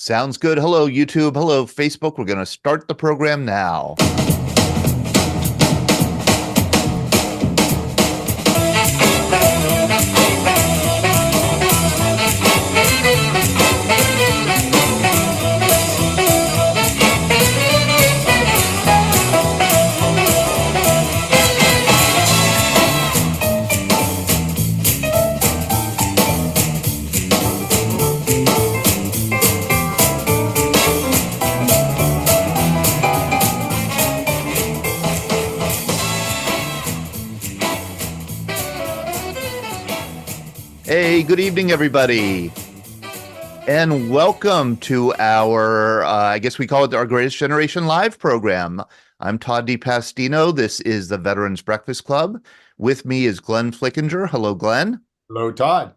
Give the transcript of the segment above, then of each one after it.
Sounds good. Hello, YouTube. Hello, Facebook. We're going to start the program now. Hey, good evening, everybody. And welcome to our, I guess we call it our Greatest Generation Live program. I'm Todd DePastino. This is the Veterans Breakfast Club. With me is Glenn Flickinger. Hello, Glenn. Hello, Todd.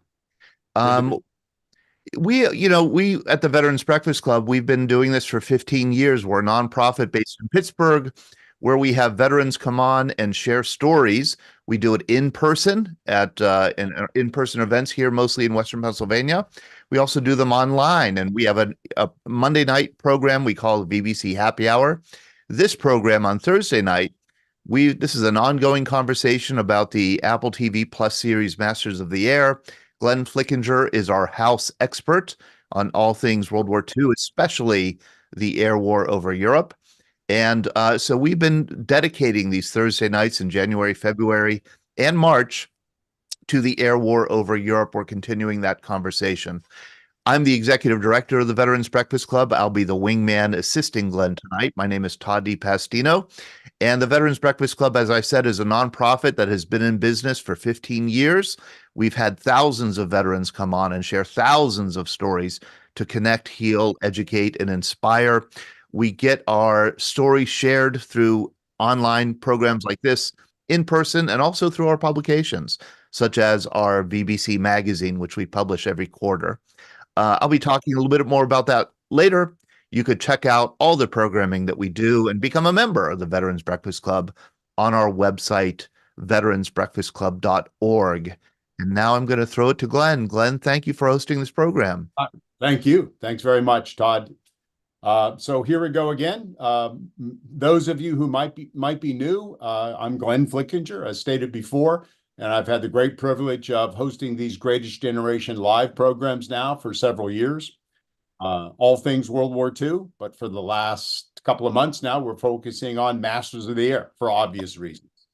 We at the Veterans Breakfast Club, we've been doing this for 15 years. We're a nonprofit based in Pittsburgh where we have veterans come on and share stories. We do it in person at in-person events here, mostly in Western Pennsylvania. We also do them online, and we have a Monday night program we call VBC Happy Hour. This program on Thursday night, this is an ongoing conversation about the Apple TV Plus series Masters of the Air. Glenn Flickinger is our house expert on all things World War II, especially the air war over Europe. And so we've been dedicating these Thursday nights in January, February, and March to the air war over Europe. We're continuing that conversation. I'm the executive director of the Veterans Breakfast Club. I'll be the wingman assisting Glenn tonight. My name is Todd DePastino. And the Veterans Breakfast Club, as I said, is a nonprofit that has been in business for 15 years. We've had thousands of veterans come on and share thousands of stories to connect, heal, educate, and inspire. We get our stories shared through online programs like this, in person, and also through our publications, such as our VBC magazine, which we publish every quarter. I'll be talking a little bit more about that later. You could check out all the programming that we do and become a member of the Veterans Breakfast Club on our website, veteransbreakfastclub.org. And now I'm going to throw it to Glenn. Glenn, thank you for hosting this program. Thank you. Thanks very much, Todd. So here we go again. Those of you who might be new, I'm Glenn Flickinger, as stated before, and I've had the great privilege of hosting these Greatest Generation Live programs now for several years. All things World War II, but for the last couple of months now, we're focusing on Masters of the Air for obvious reasons.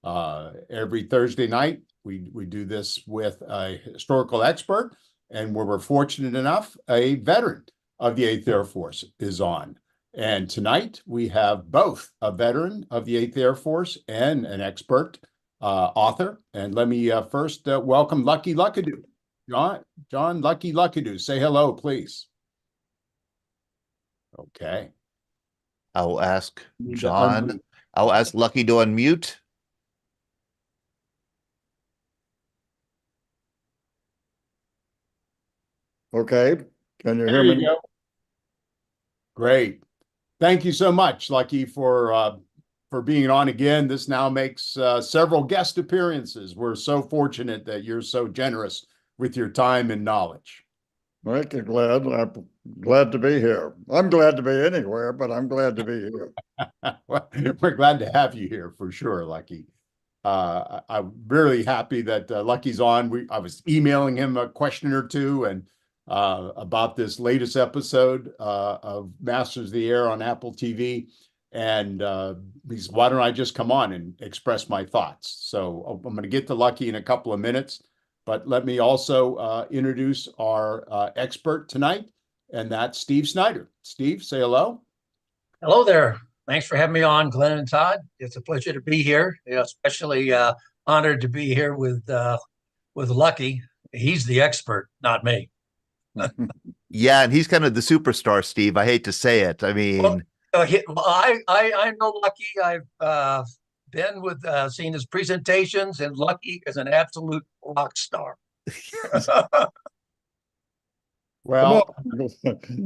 Every Thursday night, we do this with a historical expert, and where we're fortunate enough, a veteran of the 8th Air Force is on. And tonight we have both a veteran of the 8th Air Force and an expert author. And let me first welcome Lucky Luckadoo. John Lucky Luckadoo, say hello, please. Okay. I'll ask John. I'll ask Lucky to unmute. Okay. Can you There hear you me? go. Great. Thank you so much, Lucky, for being on again. This now makes several guest appearances. We're so fortunate that you're so generous with your time and knowledge. Thank you, glad. I'm glad to be here. I'm glad to be anywhere, but I'm glad to be here. Well, we're glad to have you here for sure, Lucky. I'm really happy that Lucky's on. I was emailing him a question or two and about this latest episode of Masters of the Air on Apple TV. And he said, why don't I just come on and express my thoughts? So I'm going to get to Lucky in a couple of minutes, but let me also introduce our expert tonight, and that's Steve Snyder. Steve, say hello. Hello there. Thanks for having me on, Glenn and Todd. It's a pleasure to be here. Especially honored to be here with Lucky. He's the expert, not me. Yeah, and he's kind of the superstar, Steve. I hate to say it. I mean, I know Lucky. I've been with seen his presentations, and Lucky is an absolute rock star. Well,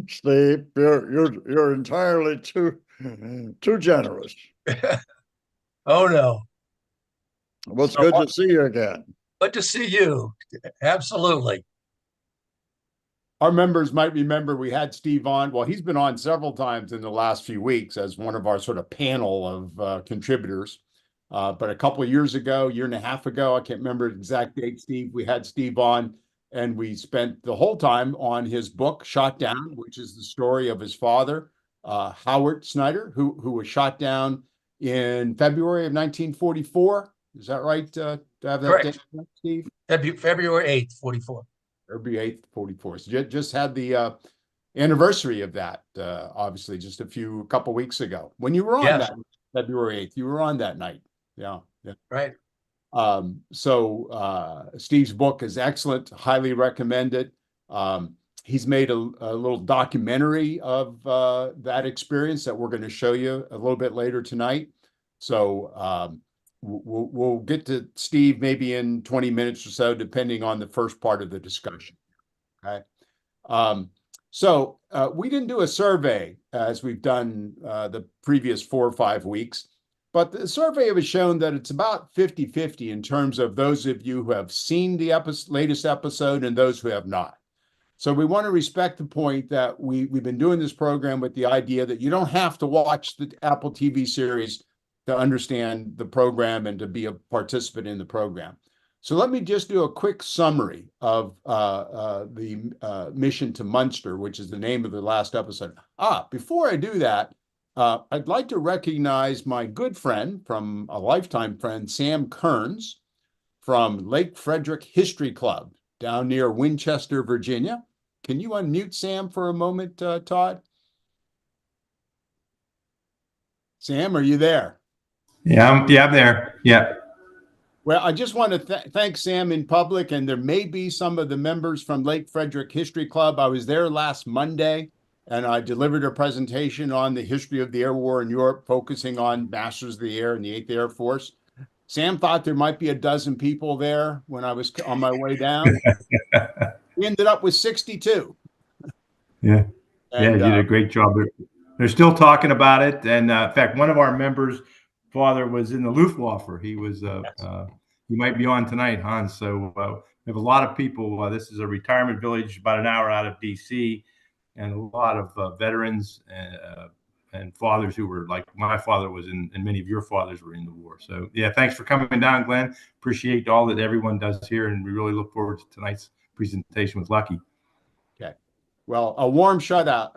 Steve, you're entirely too generous. Oh no. Well, it's good to see you again. Good to see you. Absolutely. Our members might remember we had Steve on. Well, he's been on several times in the last few weeks as one of our sort of panel of contributors. But a couple of years ago, year and a half ago, I can't remember the exact date, Steve, we had Steve on, and we spent the whole time on his book, Shot Down, which is the story of his father, Howard Snyder, who was shot down in February of 1944. Is that right? To have that Correct. date, Steve? February 8th, 44. February 8th, 44. So just had the anniversary of that, obviously, just a couple weeks ago. When you were on Yes. that February 8th, you were on that night. Yeah. Right. Steve's book is excellent, highly recommend it. He's made a little documentary of that experience that we're going to show you a little bit later tonight. So we'll get to Steve maybe in 20 minutes or so, depending on the first part of the discussion. Okay. We didn't do a survey as we've done the previous 4 or 5 weeks, but the survey has shown that it's about 50-50 in terms of those of you who have seen the latest episode and those who have not. So we want to respect the point that we've been doing this program with the idea that you don't have to watch the Apple TV series to understand the program and to be a participant in the program. So let me just do a quick summary of the mission to Munster, which is the name of the last episode. Before I do that, I'd like to recognize my good friend from a lifetime friend, Sam Kearns from Lake Frederick History Club down near Winchester, Virginia. Can you unmute Sam for a moment, Todd? Sam, are you there? Yeah, I'm there. Yeah. Well, I just want to thank Sam in public, and there may be some of the members from Lake Frederick History Club. I was there last Monday, and I delivered a presentation on the history of the air war in Europe, focusing on Masters of the Air and the 8th Air Force. Sam thought there might be a dozen people there when I was on my way down. We ended up with 62. Yeah. And, you did a great job. They're still talking about it. And in fact, one of our members' father was in the Luftwaffe. He was, he might be on tonight, Hans. So we have a lot of people. This is a retirement village about an hour out of DC, and a lot of veterans and fathers who were like my father was in, and many of your fathers were in the war. So yeah, thanks for coming down, Glenn. Appreciate all that everyone does here, and we really look forward to tonight's presentation with Lucky. Okay. Well, a warm shout out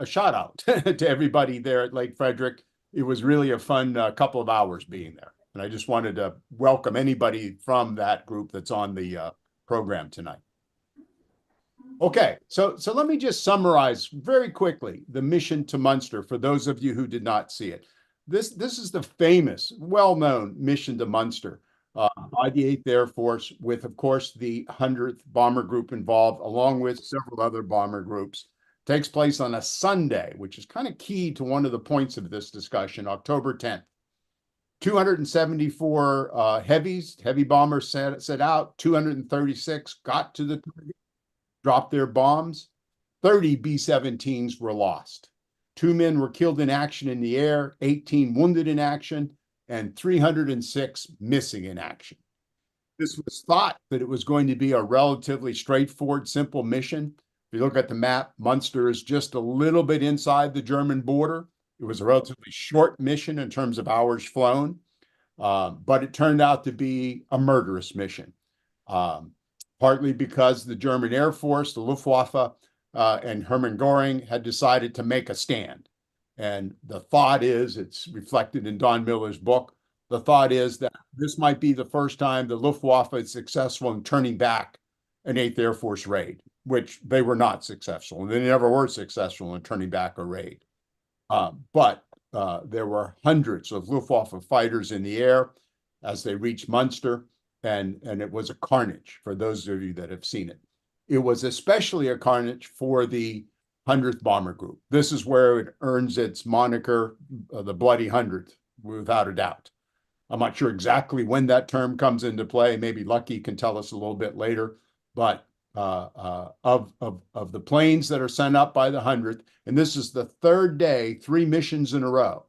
to everybody there at Lake Frederick. It was really a fun couple of hours being there. And I just wanted to welcome anybody from that group that's on the program tonight. Okay, so let me just summarize very quickly the mission to Munster for those of you who did not see it. This is the famous, well-known mission to Munster by the 8th Air Force, with, of course, the 100th Bomber Group involved, along with several other bomber groups. Takes place on a Sunday, which is kind of key to one of the points of this discussion, October 10th. 274 heavy bombers set out, 236 got to the target, dropped their bombs. 30 B-17s were lost. 2 men were killed in action in the air, 18 wounded in action, and 306 missing in action. This was thought that it was going to be a relatively straightforward, simple mission. If you look at the map, Munster is just a little bit inside the German border. It was a relatively short mission in terms of hours flown, but it turned out to be a murderous mission, partly because the German Air Force, the Luftwaffe, and Hermann Göring had decided to make a stand. And the thought is, it's reflected in Don Miller's book, the thought is that this might be the first time the Luftwaffe is successful in turning back an 8th Air Force raid, which they were not successful, and they never were successful in turning back a raid. But there were hundreds of Luftwaffe fighters in the air as they reached Munster, and it was a carnage for those of you that have seen it. It was especially a carnage for the 100th Bomber Group. This is where it earns its moniker, the Bloody 100th, without a doubt. I'm not sure exactly when that term comes into play. Maybe Lucky can tell us a little bit later. But of the planes that are sent up by the 100th, and this is the 3rd day, 3 missions in a row.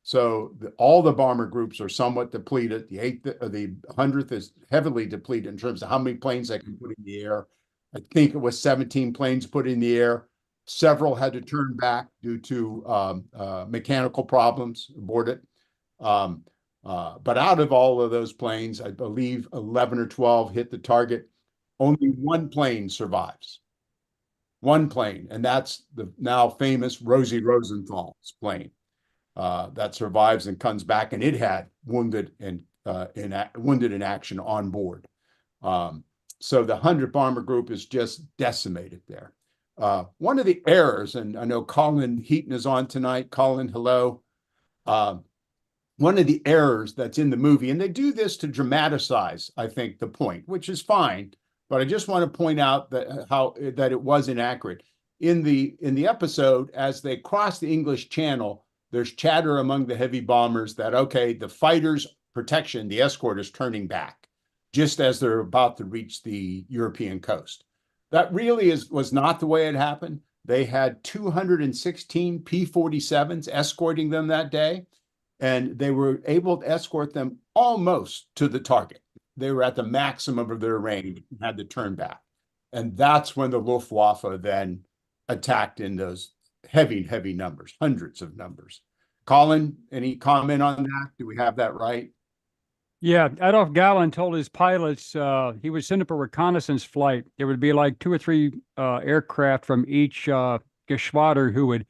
So all the bomber groups are somewhat depleted. The 100th is heavily depleted in terms of how many planes they can put in the air. I think it was 17 planes put in the air. Several had to turn back due to mechanical problems aboard it. But out of all of those planes, I believe 11 or 12 hit the target. Only one plane survives. One plane, and that's the now famous Rosie Rosenthal's plane that survives and comes back, and it had wounded in action on board. So the 100th Bomber Group is just decimated there. One of the errors, and I know Colin Heaton is on tonight. Colin, hello. One of the errors that's in the movie, and they do this to dramatize, I think, the point, which is fine, but I just want to point out that it was inaccurate. In the episode, as they cross the English Channel, there's chatter among the heavy bombers that, okay, the fighters' protection, the escort, is turning back just as they're about to reach the European coast. That really was not the way it happened. They had 216 P-47s escorting them that day, and they were able to escort them almost to the target. They were at the maximum of their range and had to turn back. And that's when the Luftwaffe then attacked in those heavy, heavy numbers, hundreds of numbers. Colin, any comment on that? Do we have that right? Yeah, Adolf Galland told his pilots he would send up a reconnaissance flight. There would be like 2 or 3 aircraft from each Geschwader who would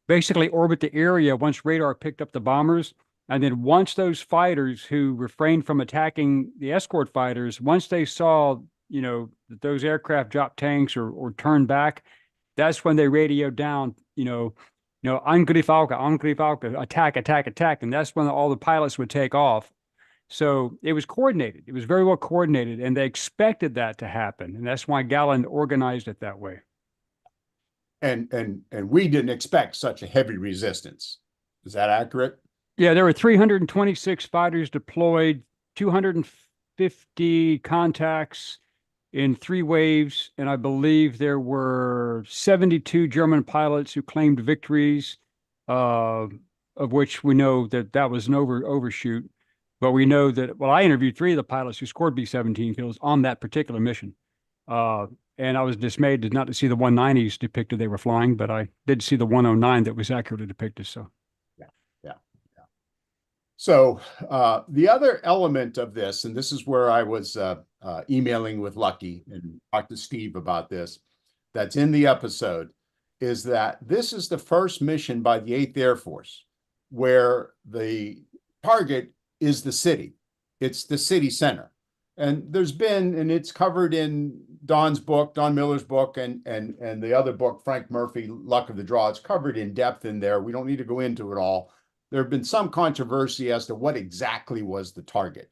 basically orbit the area once radar picked up the bombers. And then once those fighters who refrained from attacking the escort fighters, once they saw, that those aircraft dropped tanks or turned back, that's when they radioed down, Angriffswolke, attack, attack, attack. And that's when all the pilots would take off. So it was coordinated. It was very well coordinated, and they expected that to happen. And that's why Galland organized it that way. And we didn't expect such a heavy resistance. Is that accurate? Yeah, there were 326 fighters deployed, 250 contacts in 3 waves, and I believe there were 72 German pilots who claimed victories, of which we know that was an overshoot. But we know that, I interviewed 3 of the pilots who scored B-17 kills on that particular mission. And I was dismayed not to see the 190s depicted they were flying, but I did see the 109 that was accurately depicted. So, yeah. So the other element of this, and this is where I was emailing with Lucky and talked to Steve about this, that's in the episode, is that this is the first mission by the 8th Air Force where the target is the city. It's the city center. And there's been, and it's covered in Don Miller's book, and the other book, Frank Murphy, Luck of the Draw. It's covered in depth in there. We don't need to go into it all. There have been some controversy as to what exactly was the target.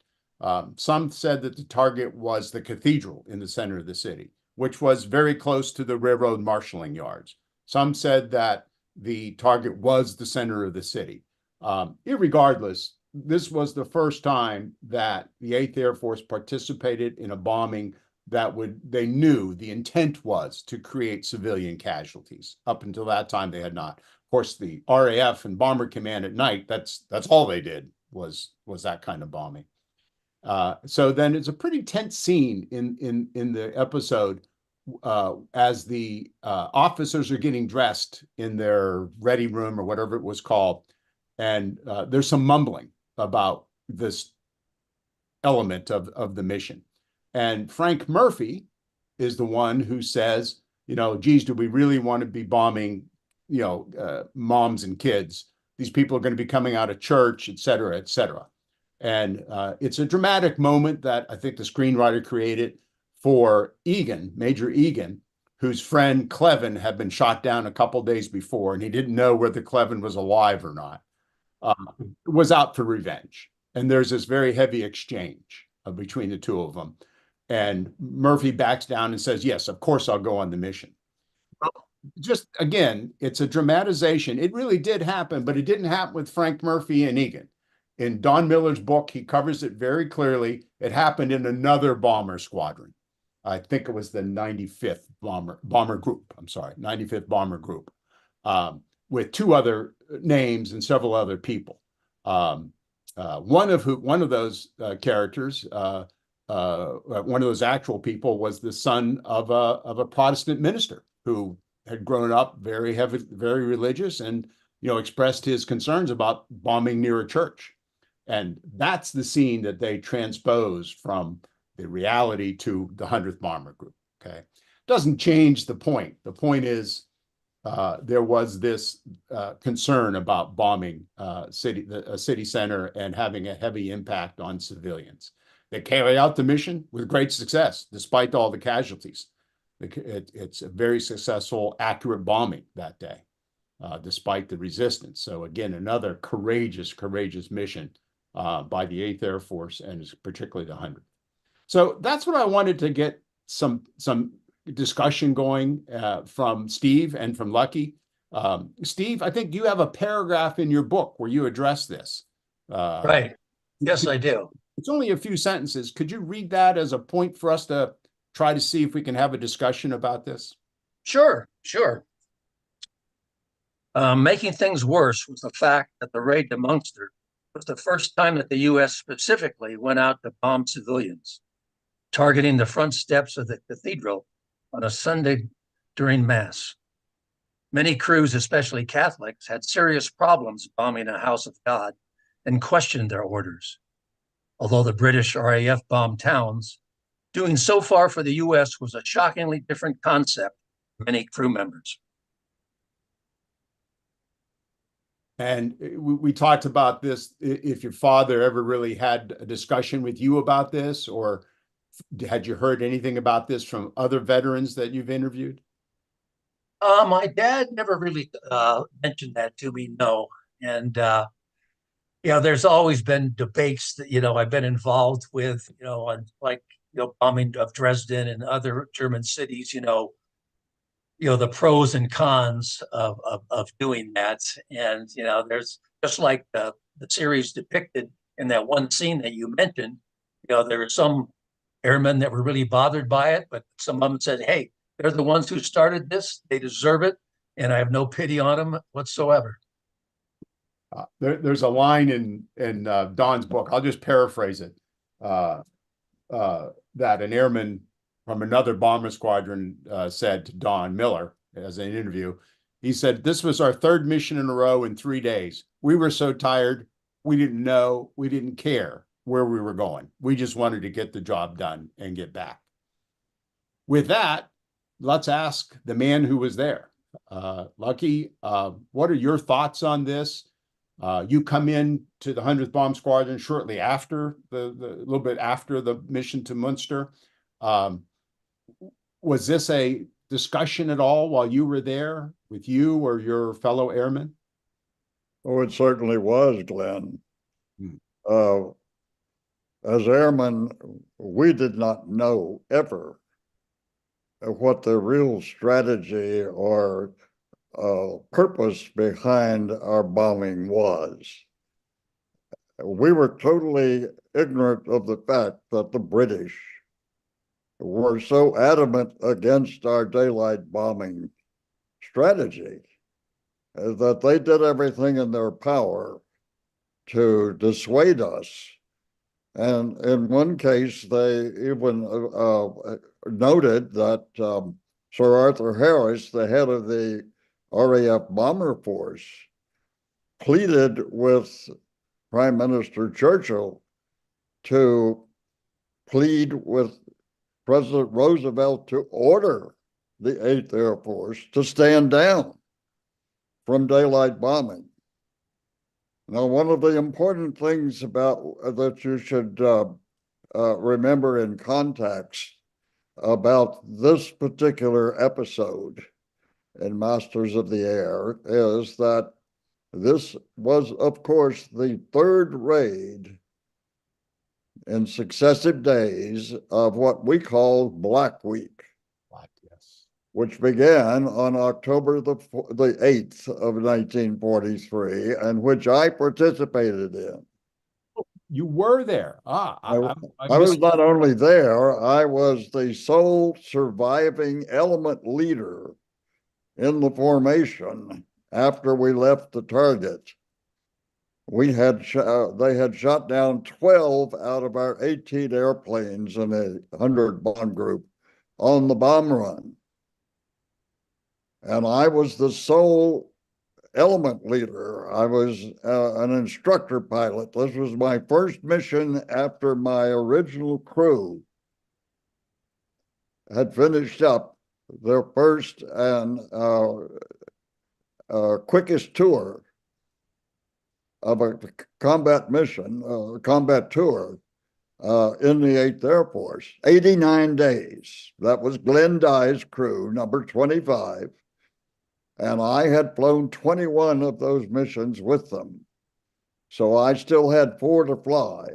Some said that the target was the cathedral in the center of the city, which was very close to the railroad marshaling yards. Some said that the target was the center of the city. Irregardless, this was the first time that the 8th Air Force participated in a bombing that they knew the intent was to create civilian casualties. Up until that time, they had not. Of course, the RAF and Bomber Command at night, that's all they did was that kind of bombing. So then it's a pretty tense scene in the episode as the officers are getting dressed in their ready room or whatever it was called. And there's some mumbling about this element of the mission. And Frank Murphy is the one who says, geez, do we really want to be bombing, moms and kids? These people are going to be coming out of church, et cetera, et cetera. And it's a dramatic moment that I think the screenwriter created for Egan, Major Egan, whose friend Clevin had been shot down a couple days before, and he didn't know whether Clevin was alive or not. Was out for revenge. And there's this very heavy exchange between the two of them. And Murphy backs down and says, yes, of course I'll go on the mission. Just again, it's a dramatization. It really did happen, but it didn't happen with Frank Murphy and Egan. In Don Miller's book, he covers it very clearly. It happened in another bomber squadron. I think it was the 95th bomber group. I'm sorry, 95th Bomber Group. With 2 other names and several other people. One of those characters one of those actual people was the son of a Protestant minister who had grown up very religious, and expressed his concerns about bombing near a church. And that's the scene that they transpose from the reality to the 100th Bomber Group. Okay, doesn't change the point. The point is there was this concern about bombing a city center and having a heavy impact on civilians. They carry out the mission with great success, despite all the casualties. It's a very successful, accurate bombing that day, despite the resistance. So again, another courageous mission by the 8th Air Force, and particularly the 100th. So that's what I wanted to get some discussion going from Steve and from Lucky. Steve, I think you have a paragraph in your book where you address this. Right. Yes, I do. It's only a few sentences. Could you read that as a point for us to try to see if we can have a discussion about this? Sure. Making things worse was the fact that the raid to Munster was the first time that the U.S. specifically went out to bomb civilians, targeting the front steps of the cathedral on a Sunday during Mass. Many crews, especially Catholics, had serious problems bombing a house of God and questioned their orders. Although the British RAF bombed towns, doing so far for the U.S. was a shockingly different concept for many crew members. And we talked about this, if your father ever really had a discussion with you about this, or had you heard anything about this from other veterans that you've interviewed? My dad never really mentioned that to me, no. And, there's always been debates that, I've been involved with, on bombing of Dresden and other German cities, the pros and cons of doing that. And, there's just like the series depicted in that one scene that you mentioned, there were some airmen that were really bothered by it, but some of them said, hey, they're the ones who started this. They deserve it. And I have no pity on them whatsoever. There's a line in Don's book. I'll just paraphrase it. That an airman from another bomber squadron said to Don Miller as an interview. He said, "This was our third mission in a row in 3 days. We were so tired, we didn't know, we didn't care where we were going. We just wanted to get the job done and get back." With that, let's ask the man who was there. Lucky, what are your thoughts on this? You come in to the 100th Bomb Squadron shortly after a little bit after the mission to Munster. Was this a discussion at all while you were there with you or your fellow airmen? Oh, it certainly was, Glenn. As airmen, we did not know ever what the real strategy or purpose behind our bombing was. We were totally ignorant of the fact that the British were so adamant against our daylight bombing strategy that they did everything in their power to dissuade us. And in one case, they even noted that Sir Arthur Harris, the head of the RAF bomber force, pleaded with Prime Minister Churchill to plead with President Roosevelt to order the 8th Air Force to stand down from daylight bombing. Now, one of the important things about that you should remember in context about this particular episode in Masters of the Air is that this was, of course, the third raid in successive days of what we call Black Week, Yes. which began on October the 8th of 1943, and which I participated in. You were there. I was not only there, I was the sole surviving element leader in the formation after we left the target. they had shot down 12 out of our 18 airplanes in a 100 bomb group on the bomb run. And I was the sole element leader. I was an instructor pilot. This was my first mission after my original crew had finished up their first and quickest tour of a combat mission, combat tour in the 8th Air Force. 89 days. That was Glenn Dye's crew, number 25. And I had flown 21 of those missions with them. So I still had 4 to fly.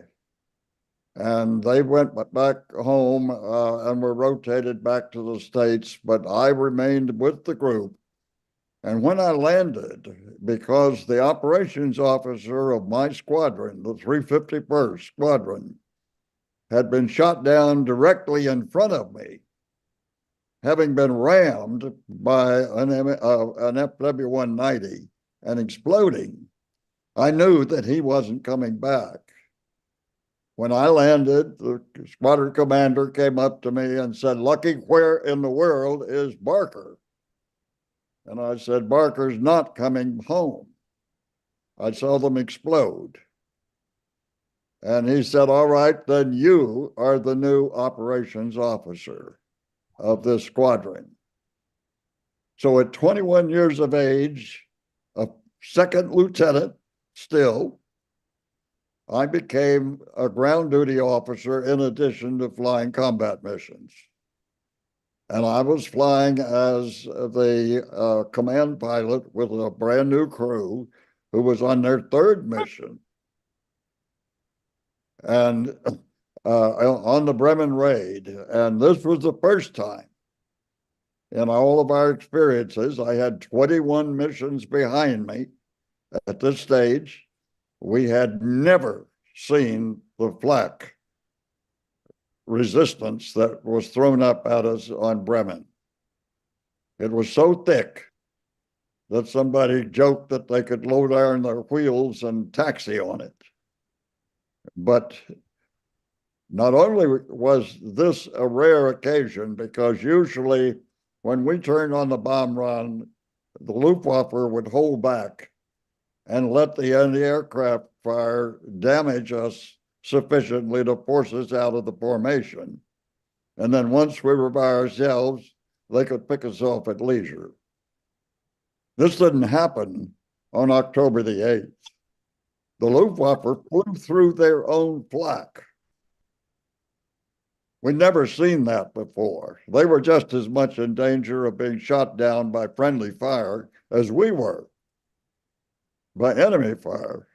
And they went back home and were rotated back to the States, but I remained with the group. And when I landed, because the operations officer of my squadron, the 351st Squadron, had been shot down directly in front of me, having been rammed by an FW-190 and exploding, I knew that he wasn't coming back. When I landed, the squadron commander came up to me and said, "Lucky, where in the world is Barker?" And I said, "Barker's not coming home. I saw them explode." And he said, "All right, then you are the new operations officer of this squadron." So at 21 years of age, a second lieutenant still, I became a ground duty officer in addition to flying combat missions. And I was flying as the command pilot with a brand new crew who was on their 3rd mission. And on the Bremen raid. And this was the first time in all of our experiences. I had 21 missions behind me at this stage. We had never seen the flak resistance that was thrown up at us on Bremen. It was so thick that somebody joked that they could load iron their wheels and taxi on it. But not only was this a rare occasion, because usually when we turned on the bomb run, the Luftwaffe would hold back and let the anti-aircraft fire damage us sufficiently to force us out of the formation. And then once we were by ourselves, they could pick us off at leisure. This didn't happen on October the 8th. The Luftwaffe flew through their own flak. We'd never seen that before. They were just as much in danger of being shot down by friendly fire as we were by enemy fire.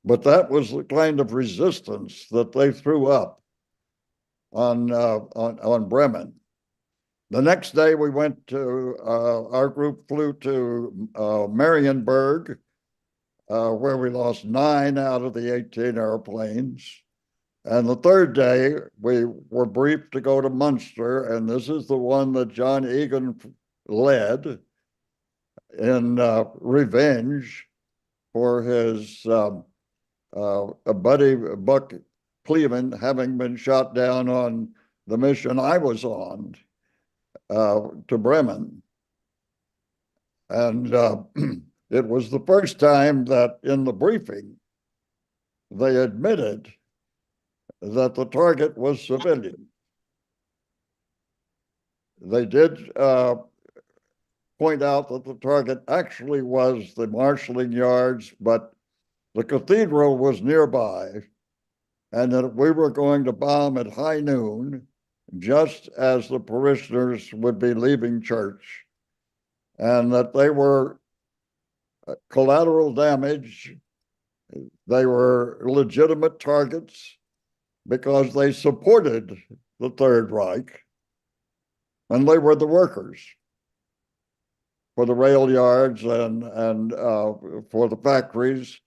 But that was the kind of resistance that they threw up on Bremen. The next day we went to, our group flew to Marienburg, where we lost 9 out of the 18 airplanes. And the 3rd day, we were briefed to go to Munster, and this is the one that John Egan led in revenge for his buddy Buck Cleveland having been shot down on the mission I was on to Bremen. And it was the first time that in the briefing, they admitted that the target was civilian. They did point out that the target actually was the marshalling yards, but the cathedral was nearby, and that we were going to bomb at high noon, just as the parishioners would be leaving church, and that they were collateral damage. They were legitimate targets because they supported the Third Reich, and they were the workers for the rail yards and for the factories.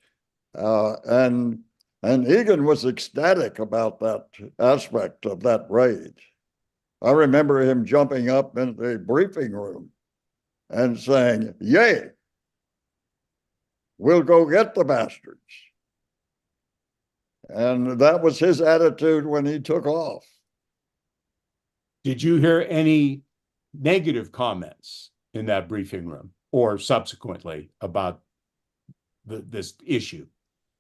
And Egan was ecstatic about that aspect of that raid. I remember him jumping up in the briefing room and saying, "Yay!" we'll go get the bastards. And that was his attitude when he took off. Did you hear any negative comments in that briefing room or subsequently about this issue?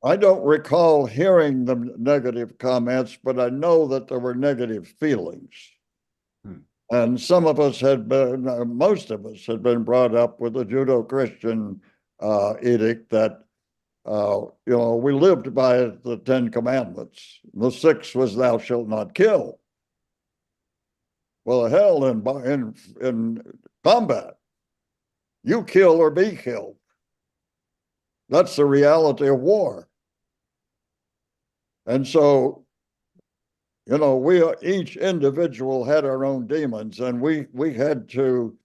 I don't recall hearing the negative comments, but I know that there were negative feelings. And some of us had been, most of us had been brought up with the Judeo-Christian edict that, we lived by the 10 Commandments. The 6th was thou shalt not kill. Well, hell, in combat, you kill or be killed. That's the reality of war. And so, we each individual had our own demons, and we had to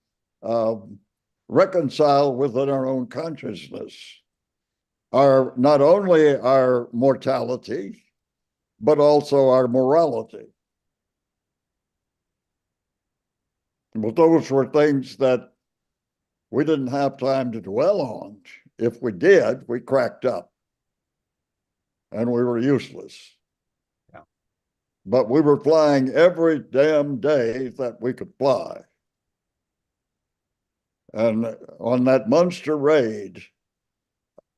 reconcile within our own consciousness not only our mortality, but also our morality. But those were things that we didn't have time to dwell on. If we did, we cracked up and we were useless. Yeah. But we were flying every damn day that we could fly. And on that Munster raid,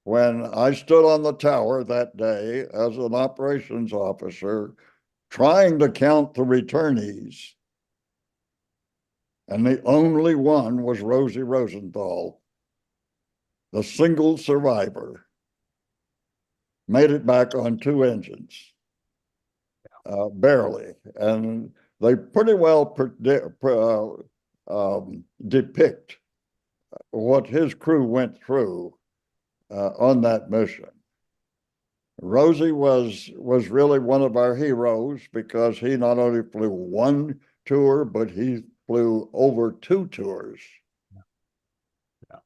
when I stood on the tower that day as an operations officer, trying to count the returnees, and the only one was Rosie Rosenthal, the single survivor, made it back on 2 engines, barely. And they pretty well depict what his crew went through on that mission. Rosie was really one of our heroes because he not only flew 1 tour, but he flew over 2 tours. Yeah.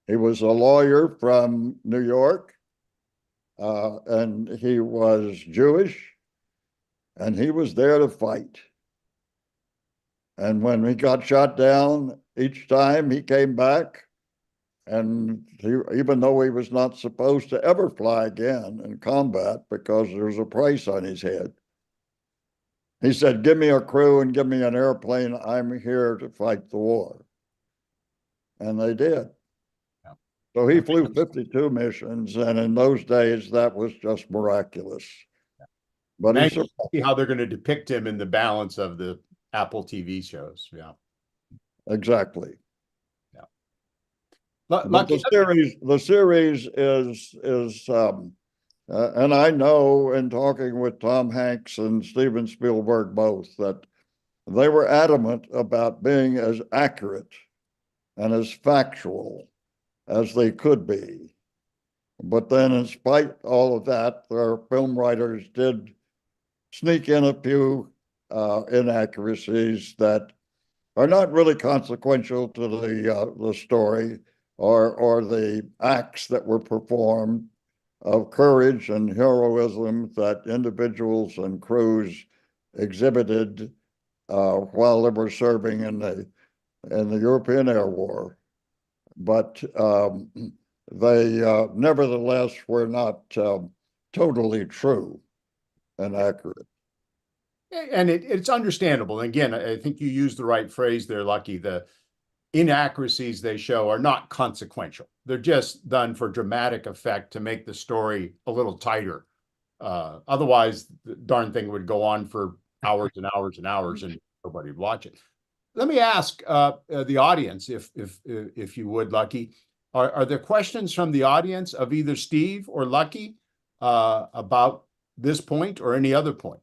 He was a lawyer from New York, and he was Jewish, and he was there to fight. And when he got shot down, each time he came back, and even though he was not supposed to ever fly again in combat because there was a price on his head, he said, "Give me a crew and give me an airplane. I'm here to fight the war." And they did. Yeah. So he flew 52 missions, and in those days, that was just miraculous. Yeah. But now you see how they're going to depict him in the balance of the Apple TV shows. Yeah, exactly. Yeah. But the series is and I know in talking with Tom Hanks and Steven Spielberg both that they were adamant about being as accurate and as factual as they could be. But then in spite of all of that, their film writers did sneak in a few inaccuracies that are not really consequential to the story or the acts that were performed of courage and heroism that individuals and crews exhibited while they were serving in the European Air War. But they nevertheless were not totally true and accurate. And it's understandable. And again, I think you used the right phrase there, Lucky. The inaccuracies they show are not consequential. They're just done for dramatic effect to make the story a little tighter. Otherwise, the darn thing would go on for hours and hours and hours, and nobody would watch it. Let me ask the audience, if you would, Lucky, are there questions from the audience of either Steve or Lucky about this point or any other point?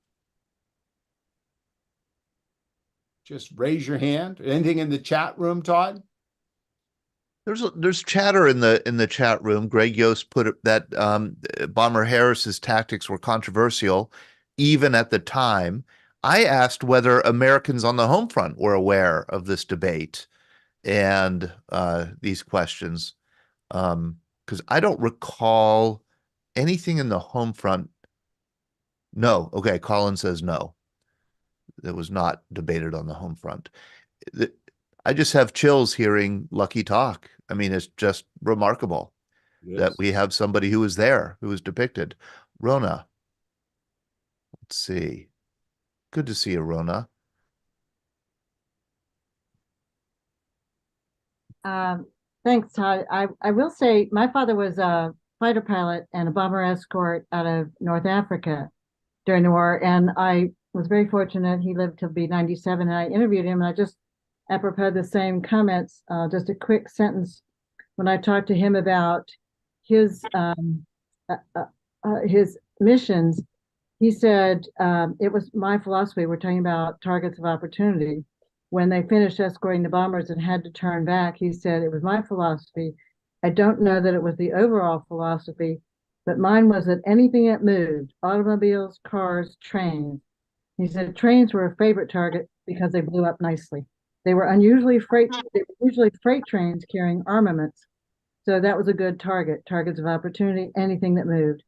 Just raise your hand. Anything in the chat room, Todd? There's chatter in the chat room. Greg Yost put it that Bomber Harris's tactics were controversial, even at the time. I asked whether Americans on the home front were aware of this debate and these questions, because I don't recall anything in the home front. No, okay. Colin says no. It was not debated on the home front. I just have chills hearing Lucky talk. I mean, it's just remarkable. that Yes. we have somebody who was there, who was depicted. Rona. Let's see. Good to see you, Rona. Thanks, Todd. I will say my father was a fighter pilot and a bomber escort out of North Africa during the war, and I was very fortunate. He lived to be 97, and I interviewed him, and I just, apropos the same comments, just a quick sentence. When I talked to him about his missions, he said, it was my philosophy. We're talking about targets of opportunity. When they finished escorting the bombers and had to turn back, he said, it was my philosophy. I don't know that it was the overall philosophy, but mine was that anything that moved, automobiles, cars, trains. He said trains were a favorite target because they blew up nicely. They were usually freight trains carrying armaments. So that was a good target, targets of opportunity, anything that moved.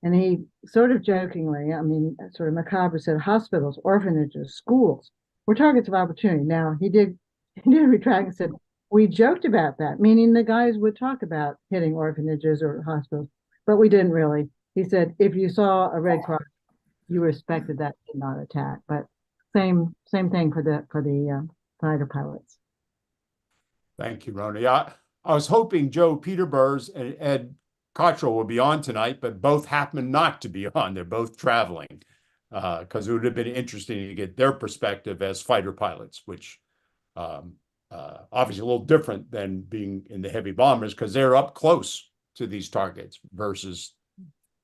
And he sort of jokingly, I mean, sort of macabre, said hospitals, orphanages, schools were targets of opportunity. Now he did retract and said, we joked about that, meaning the guys would talk about hitting orphanages or hospitals, but we didn't really. He said, if you saw a Red Cross, you respected that, did not attack. But same thing for the fighter pilots. Thank you, Rona. Yeah, I was hoping Joe Peterburs and Ed Cottrell would be on tonight, but both happen not to be on. They're both traveling because it would have been interesting to get their perspective as fighter pilots, which obviously a little different than being in the heavy bombers because they're up close to these targets versus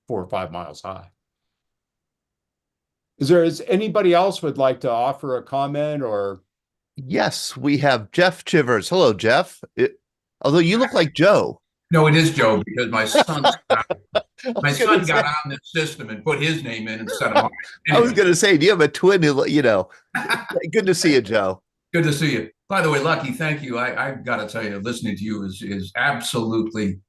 4 or 5 miles high. Is anybody else would like to offer a comment or? Yes, we have Jeff Chivers. Hello, Jeff. Although you look like Joe. No, it is Joe because my son gonna got on this system and put his name in instead of mine. I was going to say, do you have a twin who, good to see you, Joe. Good to see you. By the way, Lucky, thank you. I got to tell you, listening to you is absolutely,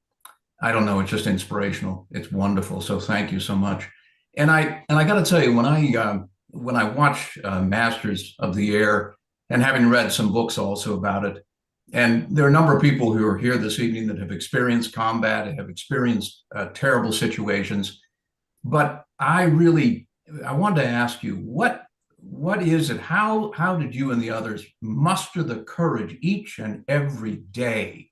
I don't know, it's just inspirational. It's wonderful. So thank you so much. And I got to tell you, when I watch Masters of the Air and having read some books also about it, and there are a number of people who are here this evening that have experienced combat and have experienced terrible situations. But I wanted to ask you, what is it? How did you and the others muster the courage each and every day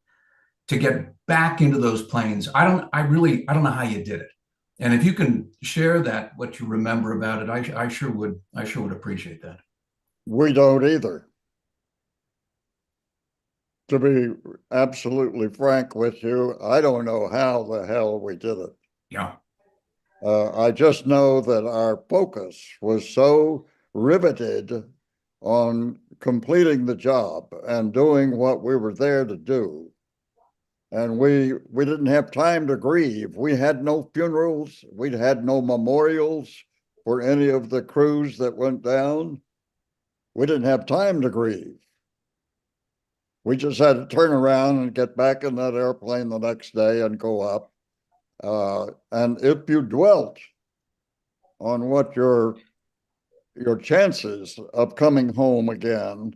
to get back into those planes? I don't know how you did it. And if you can share that, what you remember about it, I sure would appreciate that. We don't either. To be absolutely frank with you, I don't know how the hell we did it. Yeah. I just know that our focus was so riveted on completing the job and doing what we were there to do. And we didn't have time to grieve. We had no funerals. We had no memorials for any of the crews that went down. We didn't have time to grieve. We just had to turn around and get back in that airplane the next day and go up. And if you dwelt on what your chances of coming home again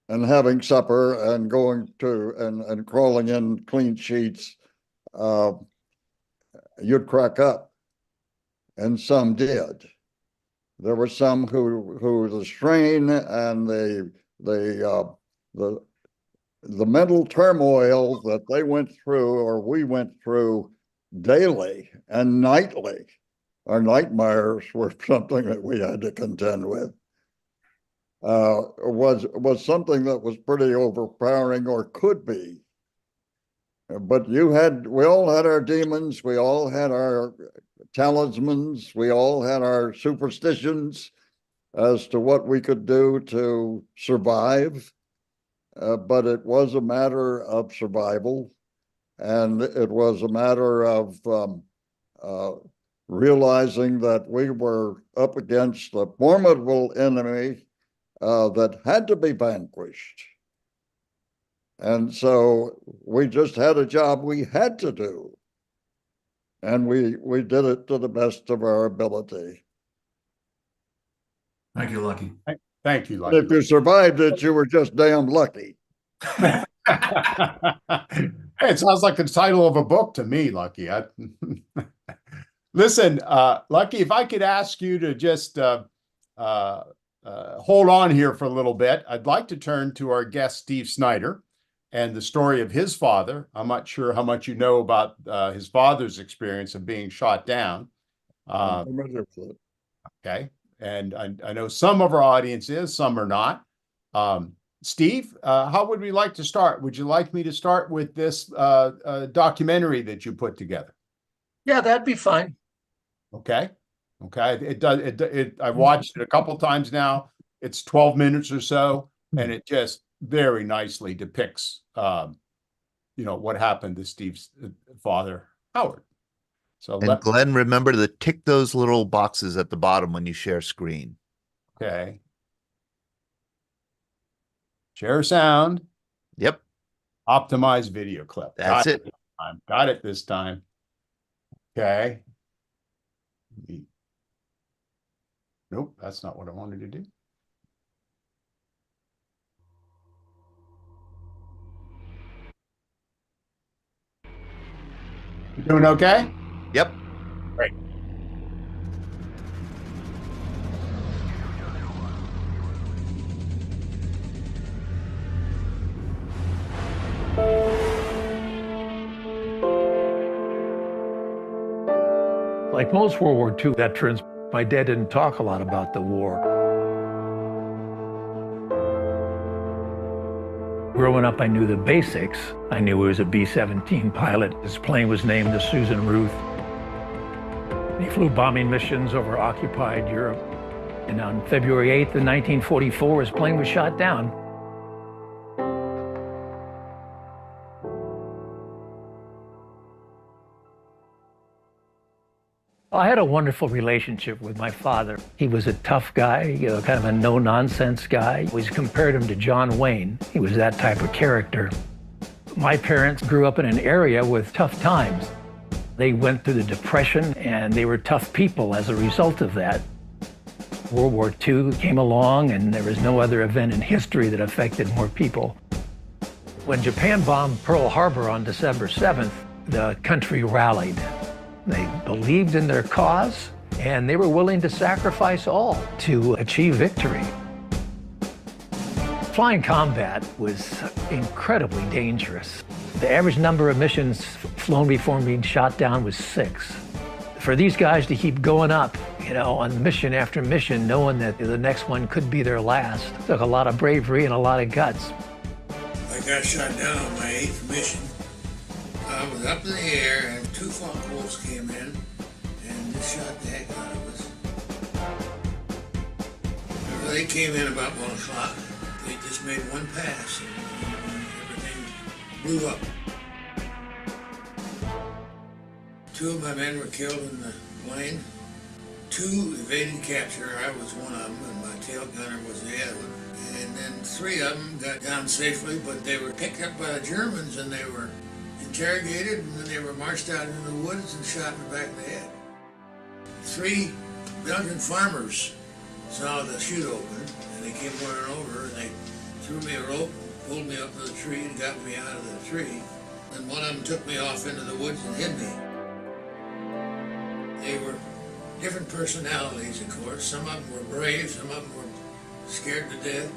and having supper and going to and crawling in clean sheets, you'd crack up. And some did. There were some who the strain and the mental turmoil that they went through or we went through daily and nightly, our nightmares were something that we had to contend with, was something that was pretty overpowering, or could be. But we all had our demons, we all had our talismans, we all had our superstitions as to what we could do to survive. But it was a matter of survival, and it was a matter of realizing that we were up against a formidable enemy that had to be vanquished. And so we just had a job we had to do, and we did it to the best of our ability. Thank you, Lucky. Thank you, Lucky. If you survived it, you were just damn lucky. Hey, it sounds like the title of a book to me, Lucky. Listen, Lucky, if I could ask you to just hold on here for a little bit, I'd like to turn to our guest, Steve Snyder, and the story of his father. I'm not sure how much you know about his father's experience of being shot down. I'm familiar with it. Okay. And I know some of our audience is, some are not. Steve, how would we like to start? Would you like me to start with this documentary that you put together? Yeah, that'd be fine. Okay. Okay. It does. I've watched it a couple times now. It's 12 minutes or so, and it just very nicely depicts, what happened to Steve's father, Howard. So And Glenn, remember to tick those little boxes at the bottom when you share screen. Okay. Share sound. Yep. Optimize video clip. That's it. Got it this time. Okay. Nope, that's not what I wanted to do. You doing okay? Yep. Great. Like most World War II veterans, my dad didn't talk a lot about the war. Growing up, I knew the basics. I knew he was a B-17 pilot. His plane was named the Susan Ruth. He flew bombing missions over occupied Europe. And on February 8th of 1944, his plane was shot down. I had a wonderful relationship with my father. He was a tough guy, kind of a no-nonsense guy. We compared him to John Wayne. He was that type of character. My parents grew up in an area with tough times. They went through the Depression, and they were tough people as a result of that. World War II came along, and there was no other event in history that affected more people. When Japan bombed Pearl Harbor on December 7th, the country rallied. They believed in their cause, and they were willing to sacrifice all to achieve victory. Flying combat was incredibly dangerous. The average number of missions flown before being shot down was 6. For these guys to keep going up, on mission after mission, knowing that the next one could be their last, took a lot of bravery and a lot of guts. I got shot down on my 8th mission. I was up in the air and 2 funk wolves came in and just shot the heck out of us. They came in about 1 o'clock. They just made one pass and everything blew up. 2 of my men were killed in the plane. 2 evaded capture. I was one of them, and my tail gunner was the other one. And then 3 of them got down safely, but they were picked up by the Germans and they were interrogated, and then they were marched out into the woods and shot in the back of the head. 3 Belgian farmers saw the chute open, and they came running over, and they threw me a rope, pulled me up to the tree, and got me out of the tree. And one of them took me off into the woods and hid me. They were different personalities, of course. Some of them were brave, some of them were scared to death.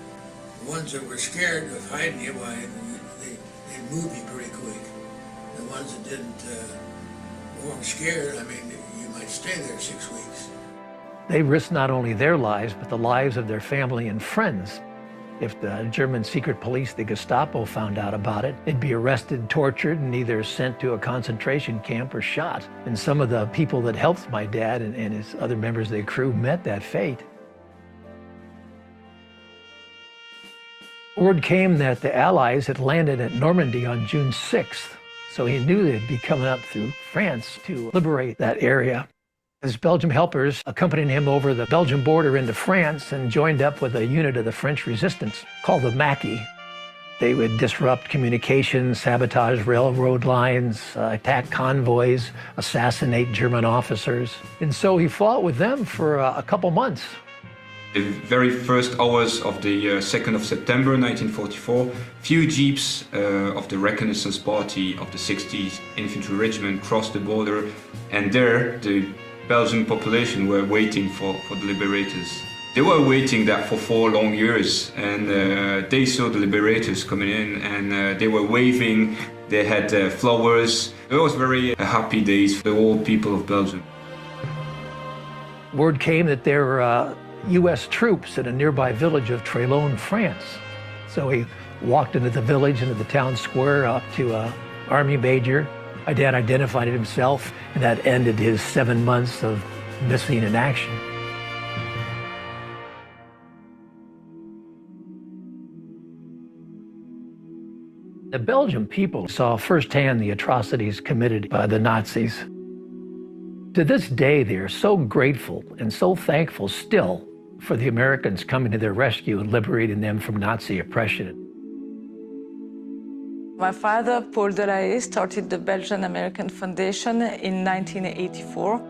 The ones that were scared of hiding you, they'd move you pretty quick. The ones that weren't scared, you might stay there 6 weeks. They risked not only their lives, but the lives of their family and friends. If the German secret police, the Gestapo, found out about it, they'd be arrested, tortured, and either sent to a concentration camp or shot. And some of the people that helped my dad and his other members of the crew met that fate. Word came that the Allies had landed at Normandy on June 6th. So he knew they'd be coming up through France to liberate that area. His Belgian helpers accompanied him over the Belgian border into France and joined up with a unit of the French resistance called the Maquis. They would disrupt communications, sabotage railroad lines, attack convoys, assassinate German officers. And so he fought with them for a couple months. The very first hours of the 2nd of September 1944, few jeeps of the Reconnaissance Party of the 60th Infantry Regiment crossed the border, and there the Belgian population were waiting for the liberators. They were waiting that for 4 long years, and they saw the liberators coming in, and they were waving, they had flowers. It was very happy days for the whole people of Belgium. Word came that there were U.S. troops in a nearby village of Trélone, France. So he walked into the village, into the town square, up to an army major. My dad identified himself, and that ended his 7 months of missing in action. The Belgian people saw firsthand the atrocities committed by the Nazis. To this day, they are so grateful and so thankful still for the Americans coming to their rescue and liberating them from Nazi oppression. My father, Paul Delahaye, started the Belgian American Foundation in 1984.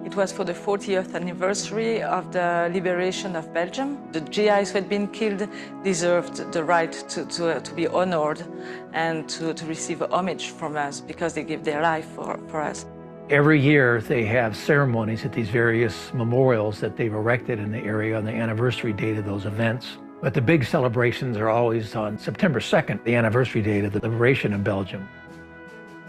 It was for the 40th anniversary of the liberation of Belgium. The GIs who had been killed deserved the right to be honored and to receive homage from us because they gave their life for us. Every year they have ceremonies at these various memorials that they've erected in the area on the anniversary date of those events. But the big celebrations are always on September 2nd, the anniversary date of the liberation of Belgium.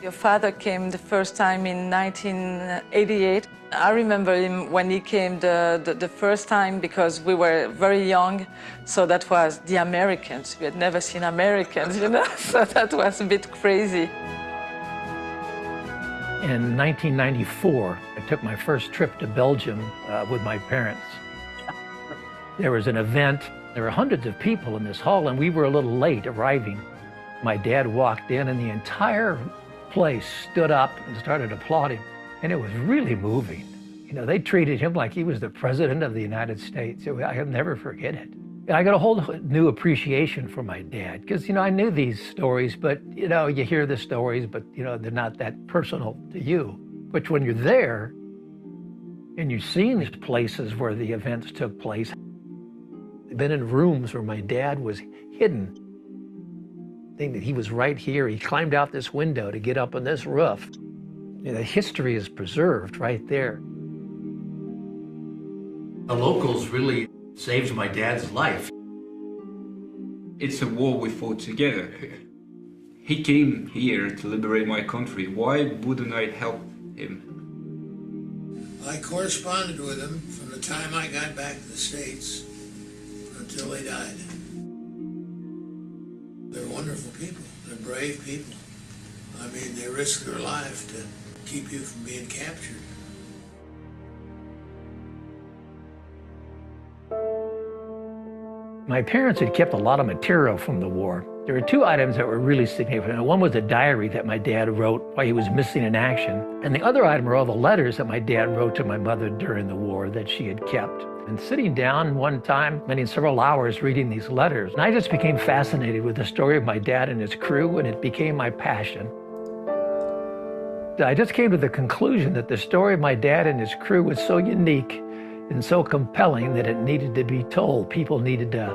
Your father came the first time in 1988. I remember him when he came the first time because we were very young, so that was the Americans. We had never seen Americans, you know, so that was a bit crazy. In 1994, I took my first trip to Belgium with my parents. There was an event. There were hundreds of people in this hall, and we were a little late arriving. My dad walked in, and the entire place stood up and started applauding, and it was really moving. You know, they treated him like he was the president of the United States. I'll never forget it. I got a whole new appreciation for my dad because, you know, I knew these stories, but, you know, you hear the stories, but, you know, they're not that personal to you. But when you're there and you've seen these places where the events took place, I've been in rooms where my dad was hidden. Think that he was right here. He climbed out this window to get up on this roof. You know, the history is preserved right there. The locals really saved my dad's life. It's a war we fought together. He came here to liberate my country. Why wouldn't I help him? I corresponded with him from the time I got back to the States until they died. They're wonderful people. They're brave people. I mean, they risk their life to keep you from being captured. My parents had kept a lot of material from the war. There were 2 items that were really significant. One was a diary that my dad wrote while he was missing in action. And the other item were all the letters that my dad wrote to my mother during the war that she had kept. And sitting down one time, spending several hours reading these letters, and I just became fascinated with the story of my dad and his crew, and it became my passion. I just came to the conclusion that the story of my dad and his crew was so unique and so compelling that it needed to be told. People needed to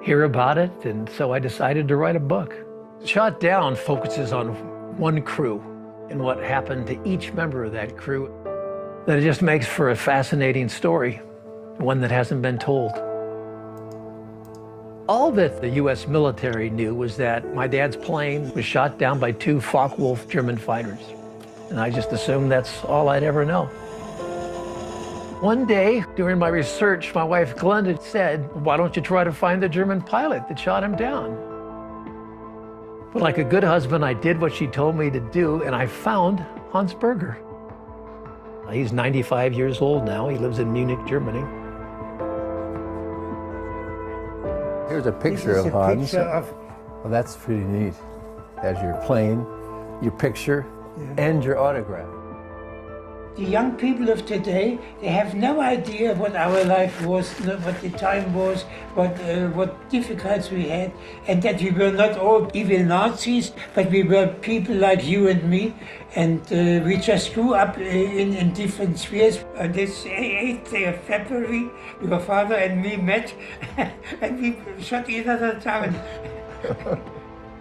hear about it, and so I decided to write a book. Shot Down focuses on one crew and what happened to each member of that crew. That it just makes for a fascinating story, one that hasn't been told. All that the U.S. military knew was that my dad's plane was shot down by 2 Focke-Wulf German fighters, and I just assumed that's all I'd ever know. One day, during my research, my wife Glenda said, "Why don't you try to find the German pilot that shot him down?" But like a good husband, I did what she told me to do, and I found Hans Berger. He's 95 years old now. He lives in Munich, Germany. Here's a picture of Hans. Well, that's pretty neat. There's your plane, your picture, and your autograph. The young people of today, they have no idea what our life was, what the time was, what difficulties we had, and that we were not all evil Nazis, but we were people like you and me, and we just grew up in different spheres. On this 8th day of February, your father and me met, and we shot each other down.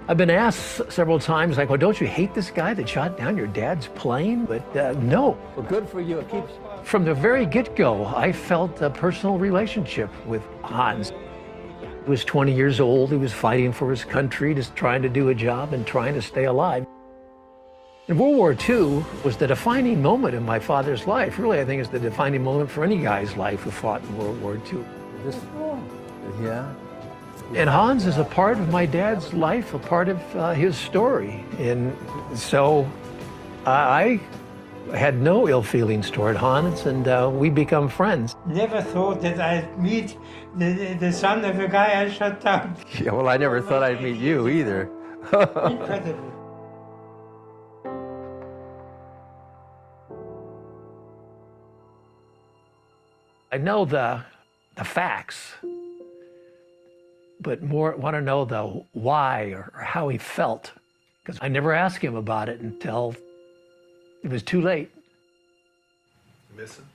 I've been asked several times, like, well, don't you hate this guy that shot down your dad's plane? But no. Well, good for you. It keeps. From the very get-go, I felt a personal relationship with Hans. He was 20 years old. He was fighting for his country, just trying to do a job and trying to stay alive. And World War II was the defining moment in my father's life. Really, I think it's the defining moment for any guy's life who fought in World War II. Yeah. And Hans is a part of my dad's life, a part of his story. And so I had no ill feelings toward Hans, and we become friends. Never thought that I'd meet the son of a guy I shot down. Yeah, well, I never thought I'd meet you either. Incredible. I know the facts, but more want to know the why or how he felt, because I never asked him about it until it was too late. You miss him?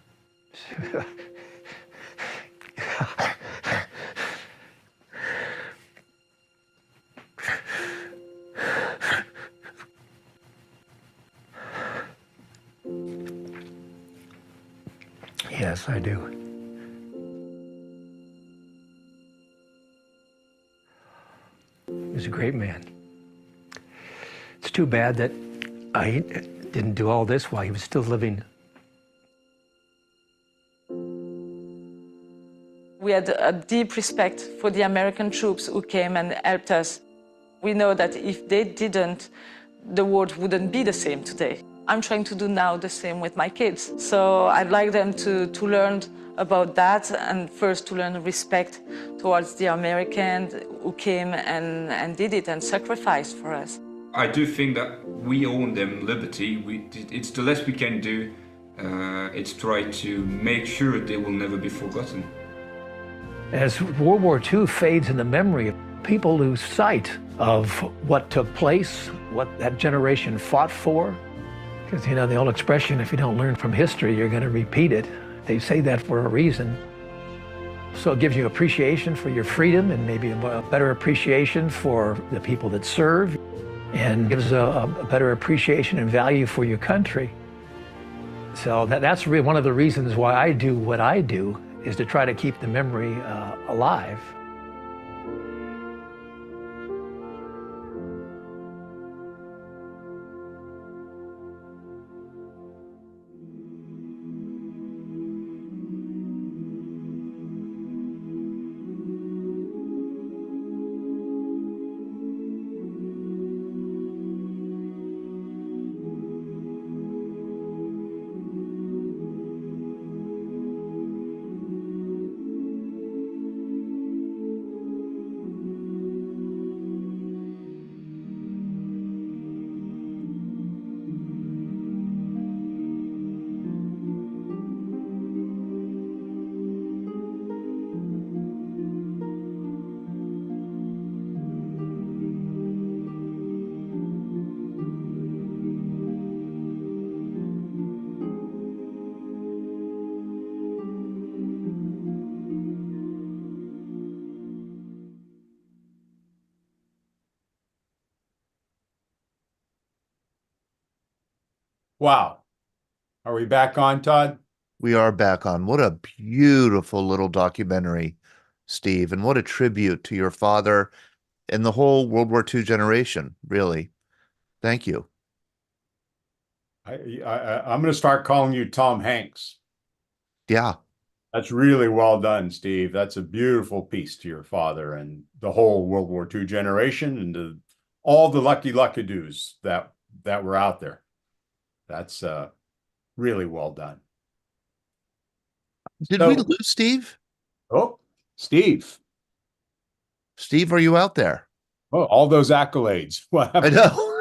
Yes, I do. He was a great man. It's too bad that I didn't do all this while he was still living. We had a deep respect for the American troops who came and helped us. We know that if they didn't, the world wouldn't be the same today. I'm trying to do now the same with my kids. So I'd like them to learn about that, and first to learn respect towards the Americans who came and did it and sacrificed for us. I do think that we own them liberty. It's the less we can do. It's try to make sure they will never be forgotten. As World War II fades in the memory, people lose sight of what took place, what that generation fought for. Because, you know, the old expression, if you don't learn from history, you're going to repeat it. They say that for a reason. So it gives you appreciation for your freedom and maybe a better appreciation for the people that serve, and gives a better appreciation and value for your country. So that's really one of the reasons why I do what I do, is to try to keep the memory alive. Wow. Are we back on, Todd? We are back on. What a beautiful little documentary, Steve, and what a tribute to your father and the whole World War II generation, really. Thank you. I'm going to start calling you Tom Hanks. Yeah. That's really well done, Steve. That's a beautiful piece to your father and the whole World War II generation, and to all the Luckadoos that were out there. That's really well done. Did we lose Steve? Oh, Steve. Steve, are you out there? Oh, all those accolades. What I happened? know.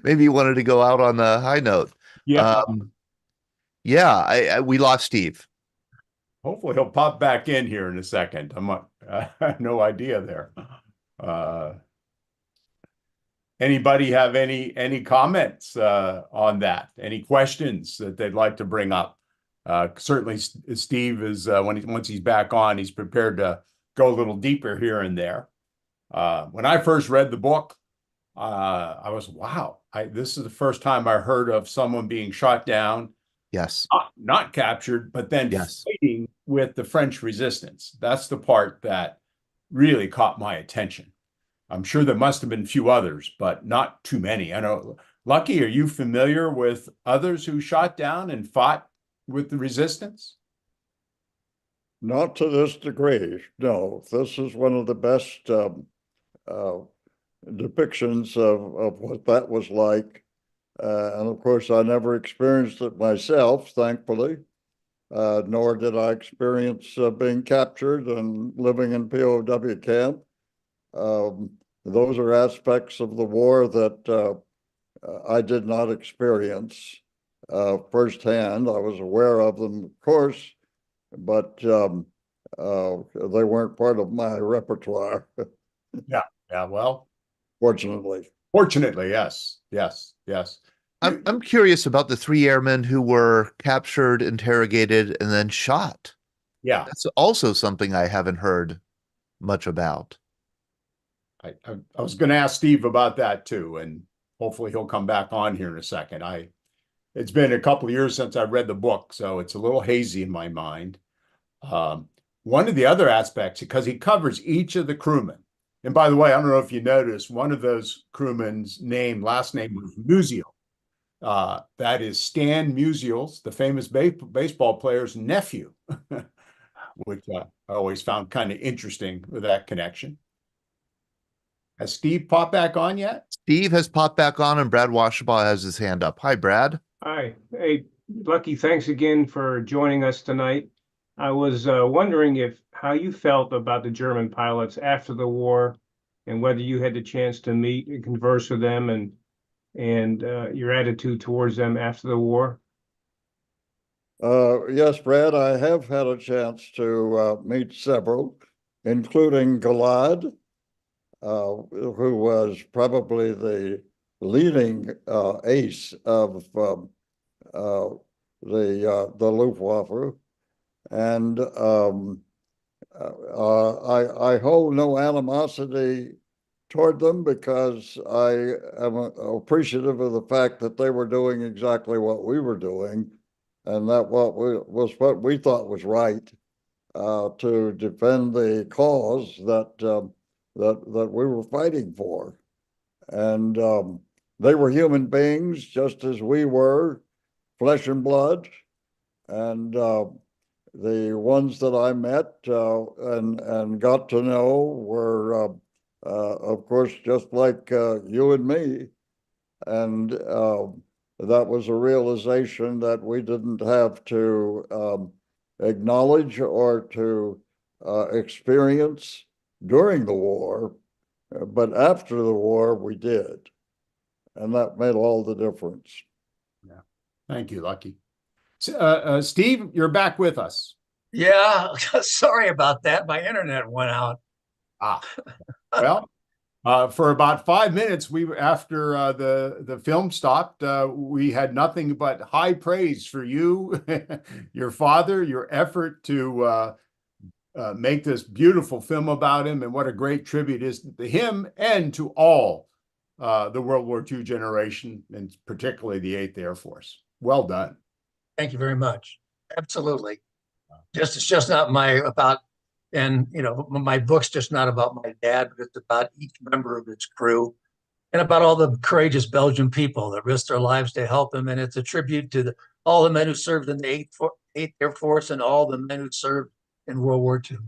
Maybe he wanted to go out on a high note. Yeah. Yeah, we lost Steve. Hopefully he'll pop back in here in a second. I have no idea there. Anybody have any comments on that? Any questions that they'd like to bring up? Certainly Steve is once he's back on, he's prepared to go a little deeper here and there. When I first read the book, I was, wow, this is the first time I heard of someone being shot down. Yes. Not captured, but then fighting with the French resistance. That's the part that really caught my attention. I'm sure there must have been a few others, but not too many. I know, Lucky, are you familiar with others who shot down and fought with the resistance? Not to this degree, no. This is one of the best depictions of what that was like. And of course, I never experienced it myself, thankfully, nor did I experience being captured and living in POW camp. Those are aspects of the war that I did not experience firsthand. I was aware of them, of course, but they weren't part of my repertoire. Yeah, well, fortunately. Fortunately, yes. I'm curious about the 3 airmen who were captured, interrogated, and then shot. Yeah. That's also something I haven't heard much about. I was going to ask Steve about that too, and hopefully he'll come back on here in a second. It's been a couple of years since I read the book, so it's a little hazy in my mind. One of the other aspects, because he covers each of the crewmen, and by the way, I don't know if you noticed, one of those crewmen's last name was Musial. That is Stan Musial's, the famous baseball player's nephew, which I always found kind of interesting with that connection. Has Steve popped back on yet? Steve has popped back on, and Brad Washabaugh has his hand up. Hi, Brad. Hi. Hey, Lucky, thanks again for joining us tonight. I was wondering how you felt about the German pilots after the war, and whether you had the chance to meet and converse with them, and your attitude towards them after the war. Yes, Brad, I have had a chance to meet several, including Galad, who was probably the leading ace of the Luftwaffe, and I hold no animosity toward them because I am appreciative of the fact that they were doing exactly what we were doing, and that was what we thought was right, to defend the cause that we were fighting for. And they were human beings just as we were, flesh and blood. And the ones that I met and got to know were, of course, just like you and me. And that was a realization that we didn't have to acknowledge or to experience during the war, but after the war we did, and that made all the difference. Yeah, thank you, Lucky. Steve, you're back with us. Yeah, sorry about that. My internet went out. Well, for about 5 minutes, after the film stopped, we had nothing but high praise for you, your father, your effort to make this beautiful film about him, and what a great tribute is to him and to all the World War II generation, and particularly the 8th Air Force. Well done. Thank you very much. Absolutely. It's just not my book's just not about my dad, but it's about each member of his crew and about all the courageous Belgian people that risked their lives to help him. And it's a tribute to all the men who served in the 8th Air Force and all the men who served in World War II.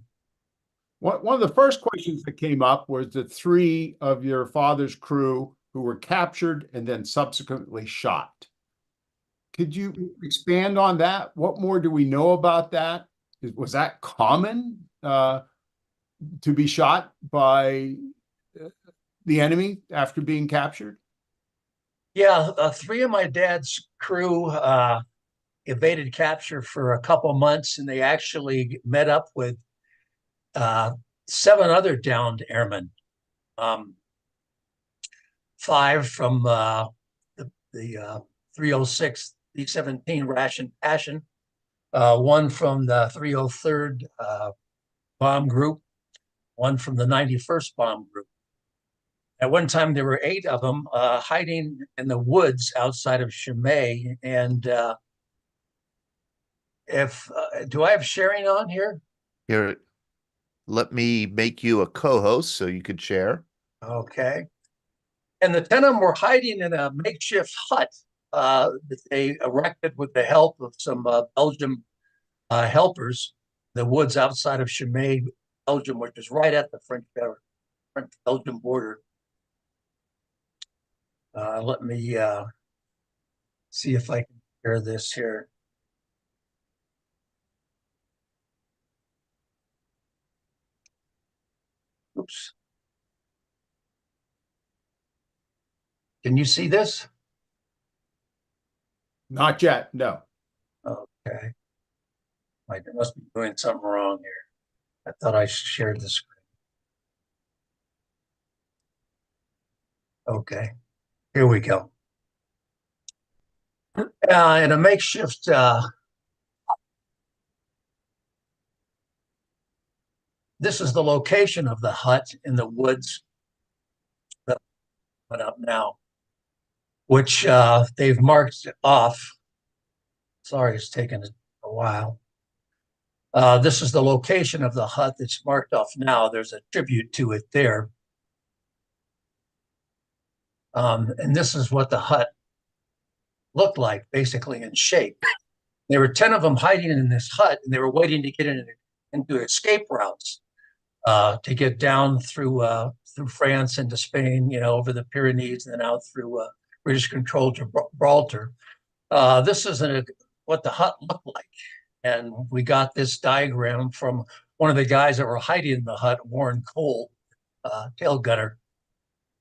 One of the first questions that came up was the 3 of your father's crew who were captured and then subsequently shot. Could you expand on that? What more do we know about that? Was that common to be shot by the enemy after being captured? Yeah, three of my dad's crew evaded capture for a couple months, and they actually met up with seven other downed airmen. Five from the 306 B-17 Ration Passion, one from the 303rd Bomb Group, one from the 91st Bomb Group. At one time, there were eight of them hiding in the woods outside of Chimay. And do I have sharing on here? Here, let me make you a co-host so you could share. Okay. And the 10 of them were hiding in a makeshift hut that they erected with the help of some Belgian helpers, the woods outside of Chimay, Belgium, which is right at the French-Belgian border. Let me see if I can share this here. Oops. Can you see this? Not yet, no. Okay. I must be doing something wrong here. I thought I shared the screen. Okay, here we go. In a makeshift this is the location of the hut in the woods that went up now, which they've marked off. Sorry, it's taken a while. This is the location of the hut that's marked off now. There's a tribute to it there. And this is what the hut looked like, basically in shape. There were 10 of them hiding in this hut, and they were waiting to get into escape routes to get down through France into Spain, over the Pyrenees, and then out through British controlled Gibraltar. This is what the hut looked like. And we got this diagram from one of the guys that were hiding in the hut, Warren Cole, tail gunner,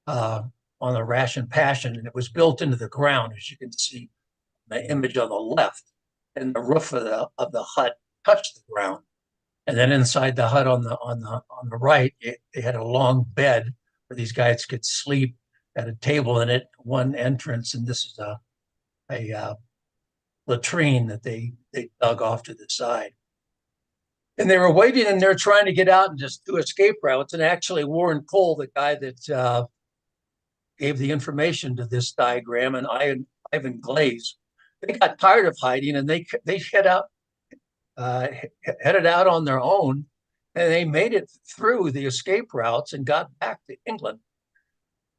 on the Ration Passion. And it was built into the ground, as you can see the image on the left. And the roof of the hut touched the ground. And then inside the hut on the right, they had a long bed where these guys could sleep, had a table in it, one entrance, and this is a latrine that they dug off to the side. And they were waiting in there trying to get out and just do escape routes. And actually Warren Cole, the guy that gave the information to this diagram, and Ivan Glaze, they got tired of hiding, and they headed out on their own, and they made it through the escape routes and got back to England.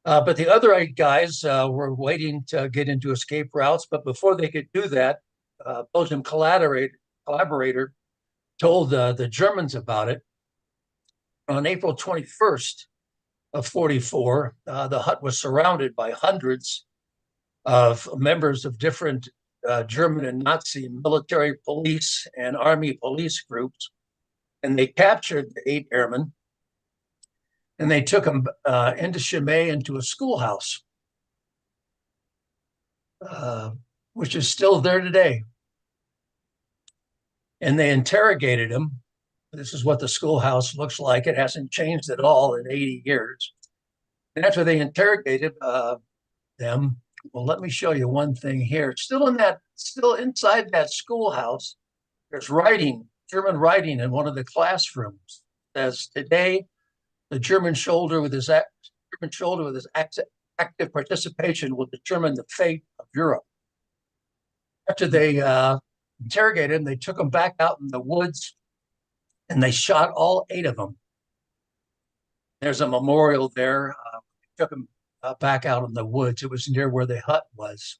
But the other 8 guys were waiting to get into escape routes. But before they could do that, Belgian collaborator told the Germans about it. On April 21st of 44, the hut was surrounded by hundreds of members of different German and Nazi military police and army police groups. And they captured the 8 airmen, and they took them into Chimay, into a schoolhouse, which is still there today. And they interrogated them. This is what the schoolhouse looks like. It hasn't changed at all in 80 years. And after they interrogated them, well, let me show you one thing here. Still inside that schoolhouse, there's writing, German writing in one of the classrooms. It says, today, the German soldier with his active participation will determine the fate of Europe. After they interrogated him, they took him back out in the woods, and they shot all 8 of them. There's a memorial there. Took him back out in the woods. It was near where the hut was.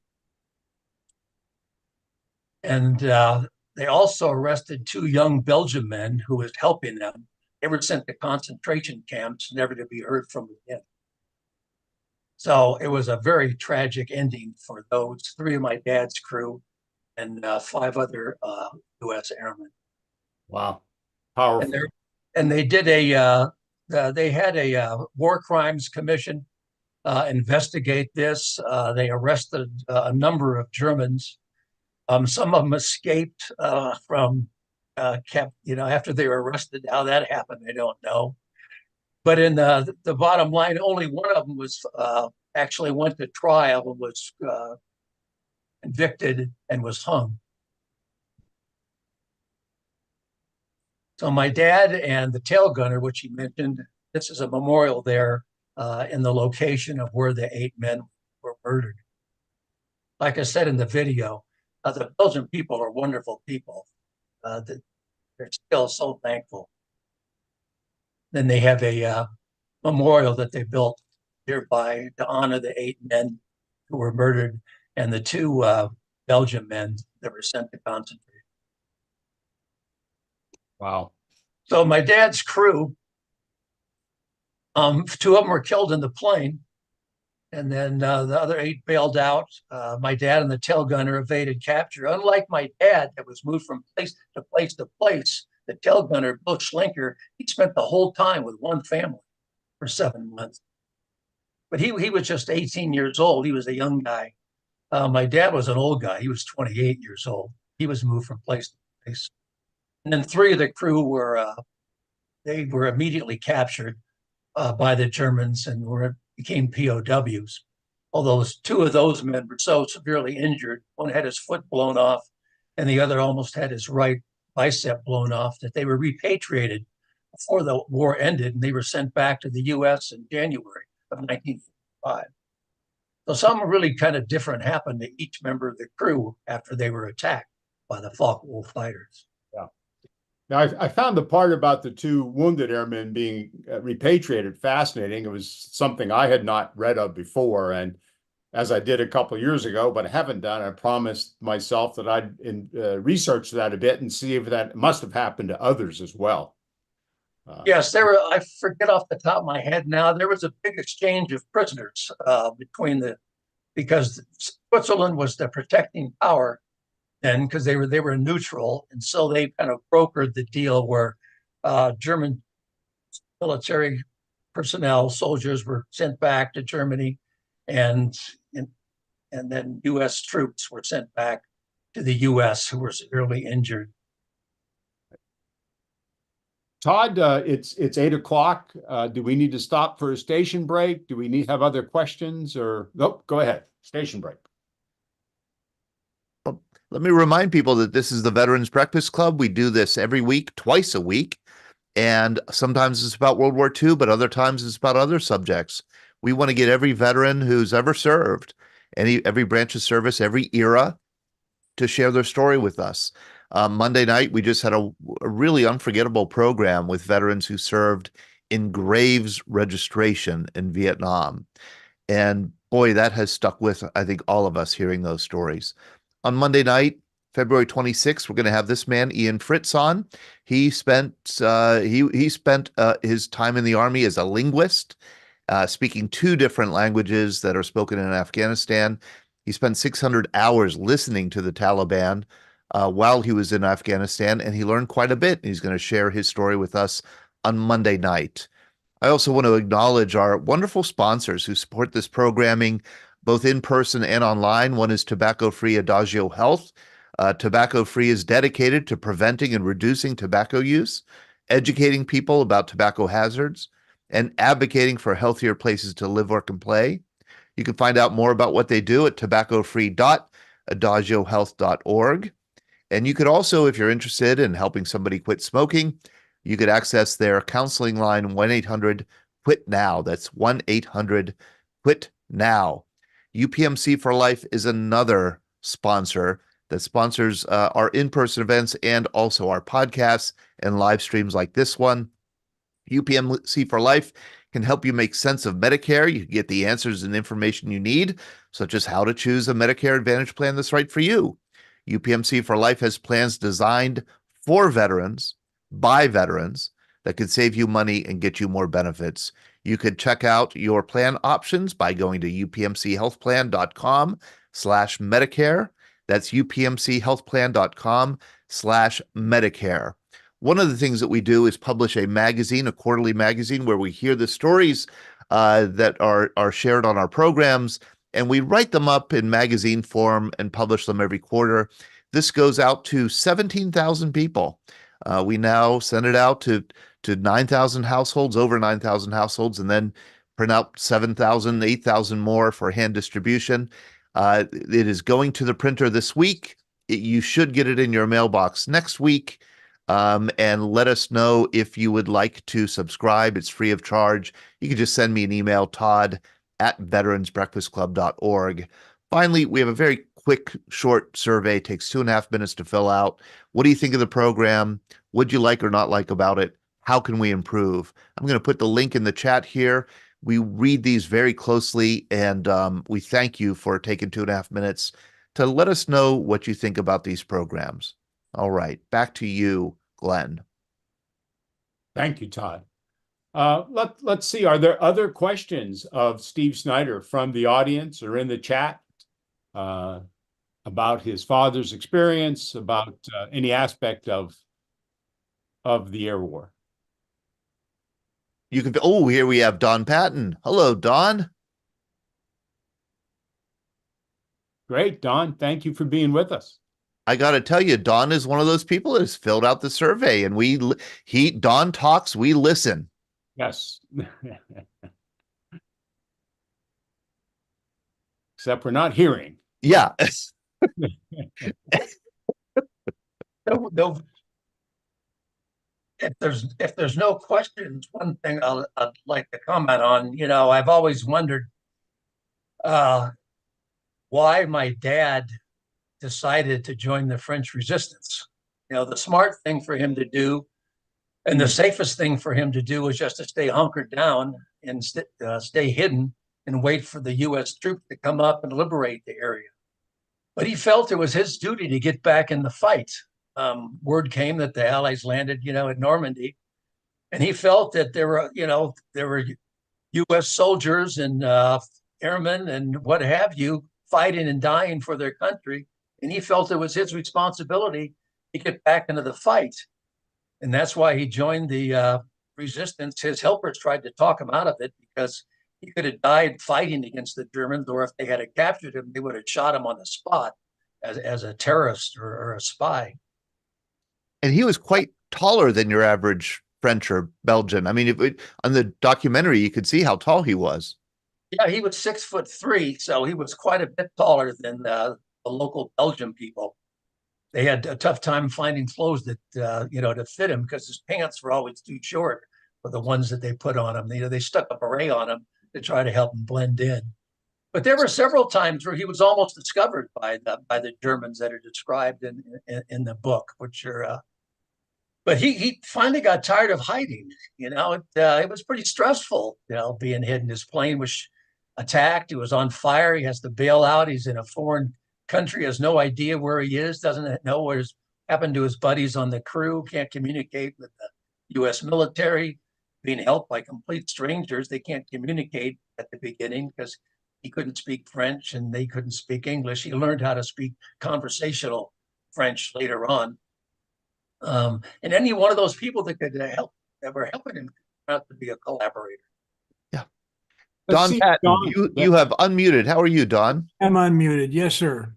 And they also arrested 2 young Belgian men who was helping them. They were sent to concentration camps, never to be heard from again. So it was a very tragic ending for those 3 of my dad's crew and 5 other U.S. airmen. Wow, powerful. And they did they had a war crimes commission investigate this. They arrested a number of Germans. Some of them escaped from after they were arrested. How that happened, I don't know. But in the bottom line, only one of them was actually went to trial and was convicted and was hung. So my dad and the tail gunner, which he mentioned, this is a memorial there in the location of where the 8 men were murdered. Like I said in the video, the Belgian people are wonderful people. They're still so thankful. Then they have a memorial that they built nearby to honor the 8 men who were murdered and the 2 Belgian men that were sent to concentration. Wow. So my dad's crew, 2 of them were killed in the plane, and then the other 8 bailed out. My dad and the tail gunner evaded capture. Unlike my dad, that was moved from place to place to place, the tail gunner, Bill Schlenker, he spent the whole time with one family for 7 months. But he was just 18 years old. He was a young guy. My dad was an old guy. He was 28 years old. He was moved from place to place. And then 3 of the crew were immediately captured by the Germans and became POWs. Although 2 of those men were so severely injured, one had his foot blown off and the other almost had his right bicep blown off, that they were repatriated before the war ended, and they were sent back to the U.S. in January of 1945. So something really kind of different happened to each member of the crew after they were attacked by the Falk-Wolf fighters. Yeah. Now, I found the part about the 2 wounded airmen being repatriated fascinating. It was something I had not read of before, and as I did a couple of years ago, but I haven't done. I promised myself that I'd research that a bit and see if that must have happened to others as well. Yes, I forget off the top of my head now, there was a big exchange of prisoners because Switzerland was the protecting power then, because they were neutral, and so they kind of brokered the deal where German military personnel, soldiers, were sent back to Germany, and then U.S. troops were sent back to the U.S. who were severely injured. Todd, it's 8 o'clock. Do we need to stop for a station break? Do we have other questions, or nope? Go ahead. Station break. Let me remind people that this is the Veterans Breakfast Club. We do this every week, twice a week. And sometimes it's about World War II, but other times it's about other subjects. We want to get every veteran who's ever served, every branch of service, every era, to share their story with us. Monday night, we just had a really unforgettable program with veterans who served in graves registration in Vietnam. And boy, that has stuck with, I think, all of us hearing those stories. On Monday night, February 26th, we're going to have this man, Ian Fritz, on. He spent his time in the Army as a linguist, speaking 2 different languages that are spoken in Afghanistan. He spent 600 hours listening to the Taliban while he was in Afghanistan, and he learned quite a bit. He's going to share his story with us on Monday night. I also want to acknowledge our wonderful sponsors who support this programming, both in person and online. One is Tobacco-Free Adagio Health. Tobacco-Free is dedicated to preventing and reducing tobacco use, educating people about tobacco hazards, and advocating for healthier places to live, work, and play. You can find out more about what they do at tobaccofree.adagiohealth.org. And you could also, if you're interested in helping somebody quit smoking, you could access their counseling line, 1-800-QUIT-NOW. That's 1-800-QUIT-NOW. UPMC for Life is another sponsor that sponsors our in-person events and also our podcasts and live streams like this one. UPMC for Life can help you make sense of Medicare. You can get the answers and information you need, such as how to choose a Medicare Advantage plan that's right for you. UPMC for Life has plans designed for veterans, by veterans, that could save you money and get you more benefits. You could check out your plan options by going to upmchealthplan.com/Medicare. That's upmchealthplan.com/Medicare. One of the things that we do is publish a magazine, a quarterly magazine, where we hear the stories that are shared on our programs, and we write them up in magazine form and publish them every quarter. This goes out to 17,000 people. We now send it out to 9,000 households, over 9,000 households, and then print out 7,000, 8,000 more for hand distribution. It is going to the printer this week. You should get it in your mailbox next week. And let us know if you would like to subscribe. It's free of charge. You can just send me an email, todd@veteransbreakfastclub.org. Finally, we have a very quick, short survey. It takes 2.5 minutes to fill out. What do you think of the program? What'd you like or not like about it? How can we improve? I'm going to put the link in the chat here. We read these very closely, and we thank you for taking 2.5 minutes to let us know what you think about these programs. All right, back to you, Glenn. Thank you, Todd. Let's see. Are there other questions of Steve Snyder from the audience or in the chat about his father's experience, about any aspect of the air war? You can. Oh, here we have Don Patton. Hello, Don. Great, Don. Thank you for being with us. I got to tell you, Don is one of those people that has filled out the survey, and Don talks, we listen. Yes. Except we're not hearing. Yeah. No, if there's no questions, one thing I'd like to comment on, I've always wondered why my dad decided to join the French resistance. The smart thing for him to do and the safest thing for him to do was just to stay hunkered down and stay hidden and wait for the U.S. troops to come up and liberate the area. But he felt it was his duty to get back in the fight. Word came that the Allies landed, at Normandy, and he felt that there were U.S. soldiers and airmen and what have you fighting and dying for their country, and he felt it was his responsibility to get back into the fight. And that's why he joined the resistance. His helpers tried to talk him out of it because he could have died fighting against the Germans, or if they had captured him, they would have shot him on the spot as a terrorist or a spy. And he was quite taller than your average French or Belgian. I mean, on the documentary, you could see how tall he was. Yeah, he was 6'3", so he was quite a bit taller than the local Belgian people. They had a tough time finding clothes that to fit him because his pants were always too short for the ones that they put on him. They stuck a beret on him to try to help him blend in. But there were several times where he was almost discovered by the Germans that are described in the book, which are. But he finally got tired of hiding. It was pretty stressful, being hidden. His plane was attacked. He was on fire. He has to bail out. He's in a foreign country, has no idea where he is, doesn't know what's happened to his buddies on the crew, can't communicate with the U.S. military, being helped by complete strangers. They can't communicate at the beginning because he couldn't speak French and they couldn't speak English. He learned how to speak conversational French later on. And any one of those people that could help, that were helping him, out to be a collaborator. Yeah. Don Patton, you have unmuted. How are you, Don? I'm unmuted. Yes, sir.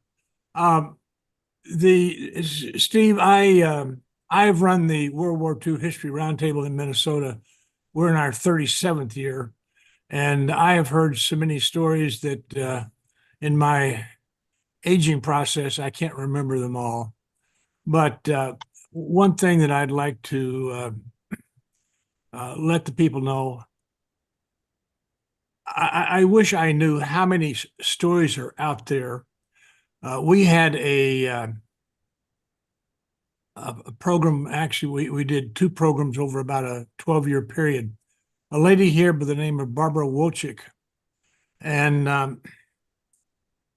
Steve, I've run the World War II History Roundtable in Minnesota. We're in our 37th year, and I have heard so many stories that in my aging process, I can't remember them all. But one thing that I'd like to let the people know, I wish I knew how many stories are out there. We had a program, actually, we did 2 programs over about a 12-year period. A lady here by the name of Barbara Wojcik, and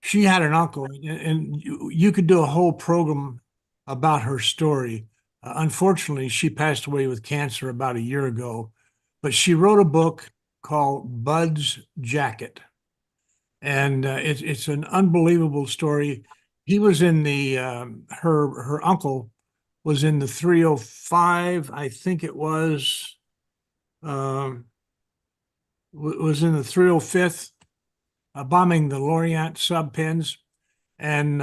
she had an uncle, and you could do a whole program about her story. Unfortunately, she passed away with cancer about a year ago, but she wrote a book called Bud's Jacket. And it's an unbelievable story. He was in the, her uncle was in the 305, I think it was. was in the 305th, bombing the Lorient sub pens, and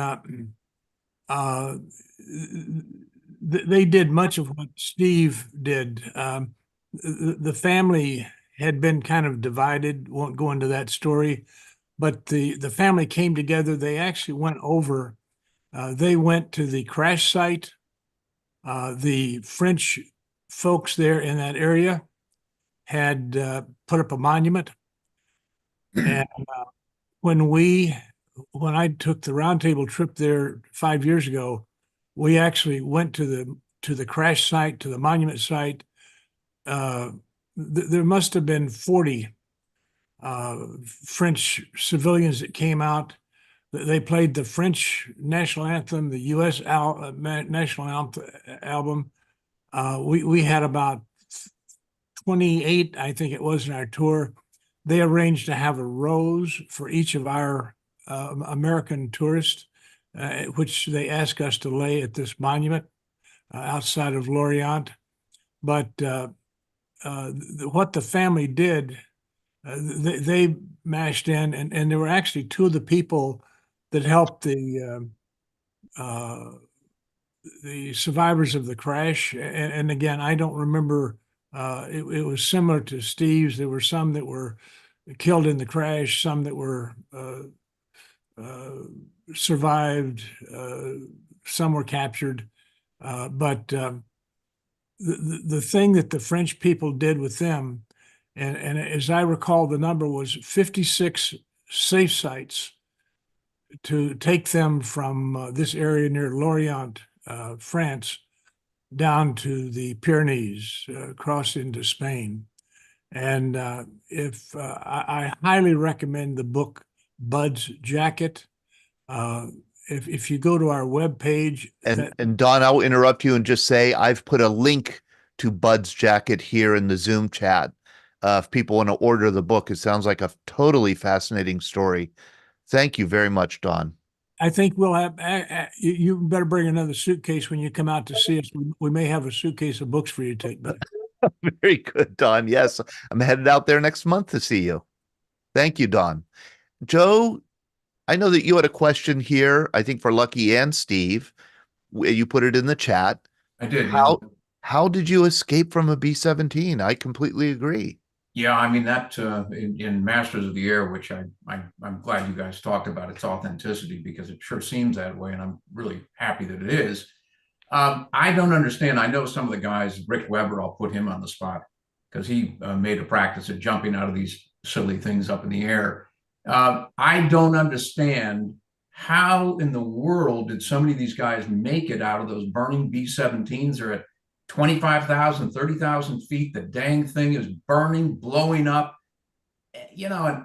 they did much of what Steve did. The family had been kind of divided. Won't go into that story, but the family came together. They actually went over. They went to the crash site. The French folks there in that area had put up a monument. And when I took the roundtable trip there 5 years ago, we actually went to the crash site, to the monument site. There must have been 40 French civilians that came out. They played the French national anthem, the U.S. national album. We had about 28, I think it was, in our tour. They arranged to have a rose for each of our American tourists, which they asked us to lay at this monument outside of Lorient. But what the family did, they mashed in, and there were actually two of the people that helped the survivors of the crash. And again, I don't remember. It was similar to Steve's. There were some that were killed in the crash, some that were survived, some were captured. But the thing that the French people did with them, and as I recall, the number was 56 safe sites to take them from this area near Lorient, France, down to the Pyrenees, across into Spain. And I highly recommend the book Bud's Jacket. If you go to our webpage. And Don, I'll interrupt you and just say I've put a link to Bud's Jacket here in the Zoom chat. If people want to order the book, it sounds like a totally fascinating story. Thank you very much, Don. I think we'll have, you better bring another suitcase when you come out to see us. We may have a suitcase of books for you to take back. Very good, Don. Yes, I'm headed out there next month to see you. Thank you, Don. Joe, I know that you had a question here, I think for Lucky and Steve. You put it in the chat. I did. How did you escape from a B-17? I completely agree. Yeah, I mean that in Masters of the Air, which I'm glad you guys talked about its authenticity, because it sure seems that way, and I'm really happy that it is. I don't understand. I know some of the guys, Rick Weber, I'll put him on the spot because he made a practice of jumping out of these silly things up in the air. I don't understand how in the world did so many of these guys make it out of those burning B-17s. They're at 25,000, 30,000 feet. The dang thing is burning, blowing up. You know, and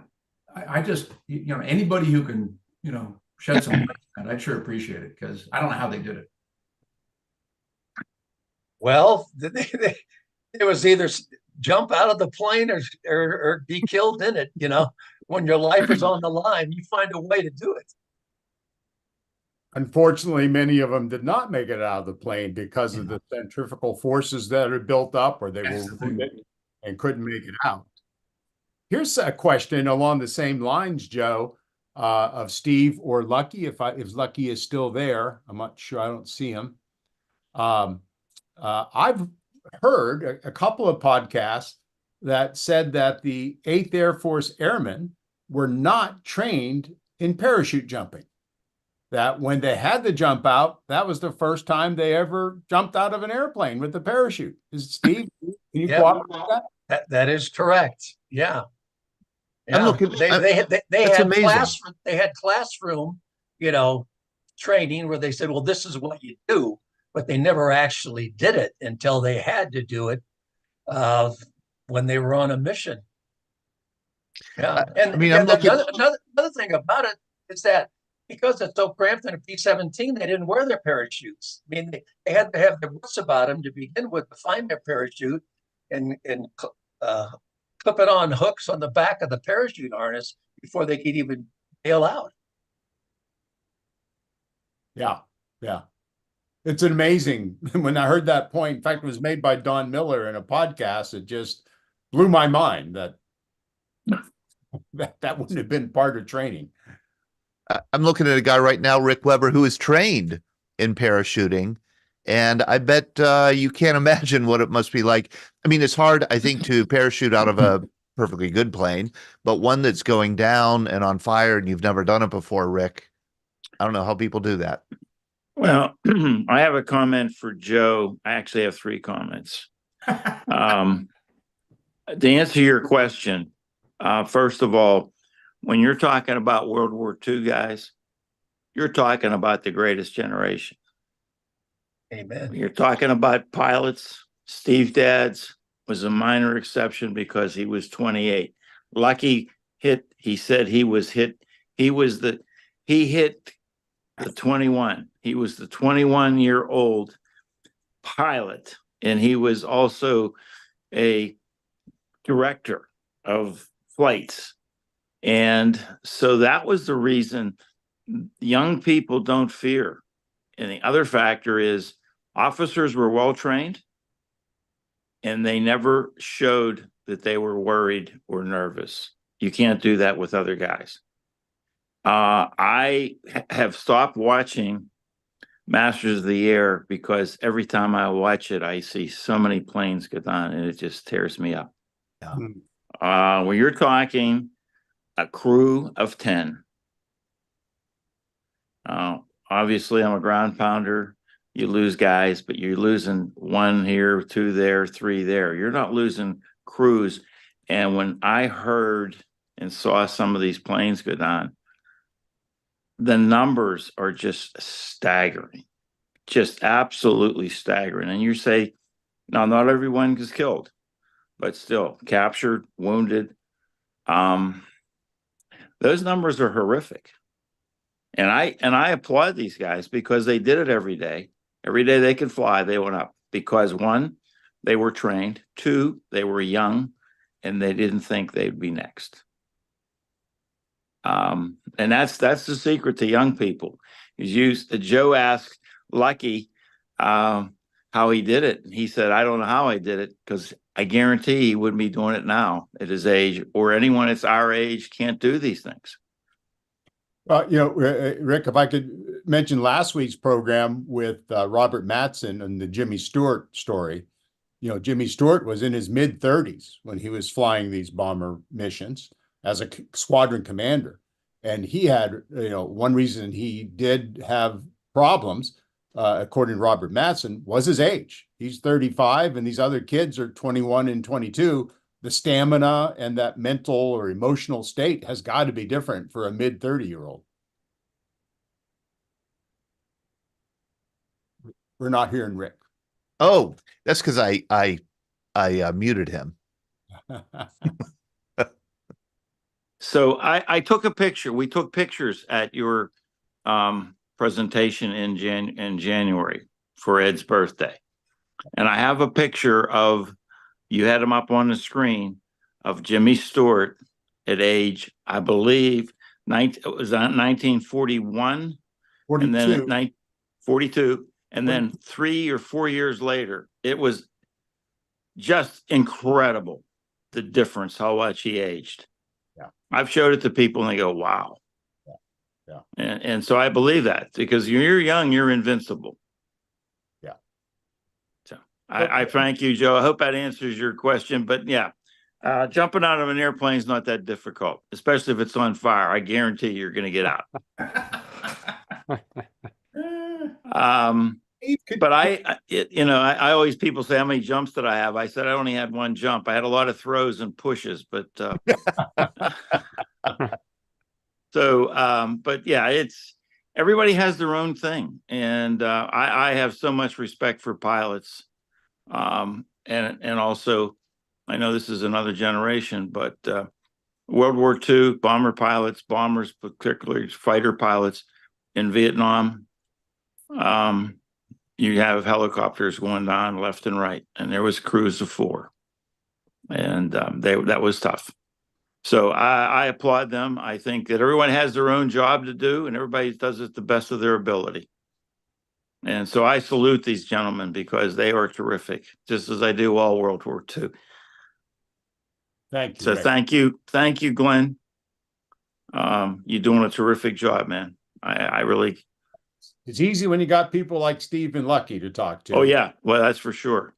I just, anybody who can, shed some light on that, I'd sure appreciate it, because I don't know how they did it. Well, it was either jump out of the plane or be killed in it. When your life is on the line, you find a way to do it. Unfortunately, many of them did not make it out of the plane because of the centrifugal forces that are built up, or they were wounded and couldn't make it out. Here's a question along the same lines, Joe, of Steve or Lucky. If Lucky is still there, I'm not sure. I don't see him. I've heard a couple of podcasts that said that the 8th Air Force Airmen were not trained in parachute jumping. That when they had to jump out, that was the first time they ever jumped out of an airplane with the parachute. Steve, can you cooperate with that? That is correct. Yeah. I'm looking. They had amazing. They had classroom, training where they said, well, this is what you do, but they never actually did it until they had to do it when they were on a mission. Yeah. And another thing about it is that because it's so cramped in a P-17, they didn't wear their parachutes. I mean, they had to have their wits about them to begin with to find their parachute and clip it on hooks on the back of the parachute harness before they could even bail out. Yeah, yeah. It's amazing. When I heard that point, in fact, it was made by Don Miller in a podcast. It just blew my mind that That wouldn't have been part of training. I'm looking at a guy right now, Rick Weber, who is trained in parachuting. And I bet you can't imagine what it must be like. I mean, it's hard, I think, to parachute out of a perfectly good plane, but one that's going down and on fire and you've never done it before, Rick. I don't know how people do that. Well, I have a comment for Joe. I actually have 3 comments. To answer your question, first of all, when you're talking about World War II, guys, you're talking about the greatest generation. Amen. You're talking about pilots. Steve Dad's was a minor exception because he was 28. Lucky hit, he said he hit the 21. He was the 21-year-old pilot, and he was also a director of flights. And so that was the reason young people don't fear. And the other factor is officers were well trained, and they never showed that they were worried or nervous. You can't do that with other guys. I have stopped watching Masters of the Air because every time I watch it, I see so many planes go down, and it just tears me up. Yeah. When you're talking a crew of 10, obviously I'm a ground pounder. You lose guys, but you're losing 1 here, 2 there, 3 there. You're not losing crews. And when I heard and saw some of these planes go down, the numbers are just staggering, just absolutely staggering. And you say, now, not everyone is killed, but still captured, wounded. Those numbers are horrific. And I applaud these guys because they did it every day. Every day they could fly, they went up because 1, they were trained. 2, they were young and they didn't think they'd be next. And that's the secret to young people. Joe asked Lucky how he did it. And he said, I don't know how I did it because I guarantee he wouldn't be doing it now at his age, or anyone that's our age can't do these things. Rick, if I could mention last week's program with Robert Mattson and the Jimmy Stewart story. Jimmy Stewart was in his mid-30s when he was flying these bomber missions as a squadron commander. And he had, one reason he did have problems, according to Robert Mattson, was his age. He's 35 and these other kids are 21 and 22. The stamina and that mental or emotional state has got to be different for a mid-30-year-old. We're not hearing Rick. Oh, that's because I muted him. So I took a picture. We took pictures at your presentation in January for Ed's birthday. And I have a picture of, you had him up on the screen, of Jimmy Stewart at age, I believe, it was 1941. 42. And then 42. And then 3 or 4 years later, it was just incredible, the difference, how much he aged. Yeah. I've showed it to people and they go, wow. Yeah. And so I believe that because you're young, you're invincible. Yeah. So I thank you, Joe. I hope that answers your question. But yeah, jumping out of an airplane is not that difficult, especially if it's on fire. I guarantee you're going to get out. But I always, people say, how many jumps did I have? I said, I only had 1 jump. I had a lot of throws and pushes, but but yeah, everybody has their own thing. And I have so much respect for pilots. And also, I know this is another generation, but World War II, bomber pilots, bombers, particularly fighter pilots in Vietnam, you have helicopters going down left and right, and there was crews of 4, and that was tough. So I applaud them. I think that everyone has their own job to do, and everybody does it the best of their ability. And so I salute these gentlemen because they are terrific, just as I do all World War II. Thank you. So Rick. thank you, Glenn. You're doing a terrific job, man. I really. It's easy when you got people like Steve and Lucky to talk to. Oh yeah, well that's for sure.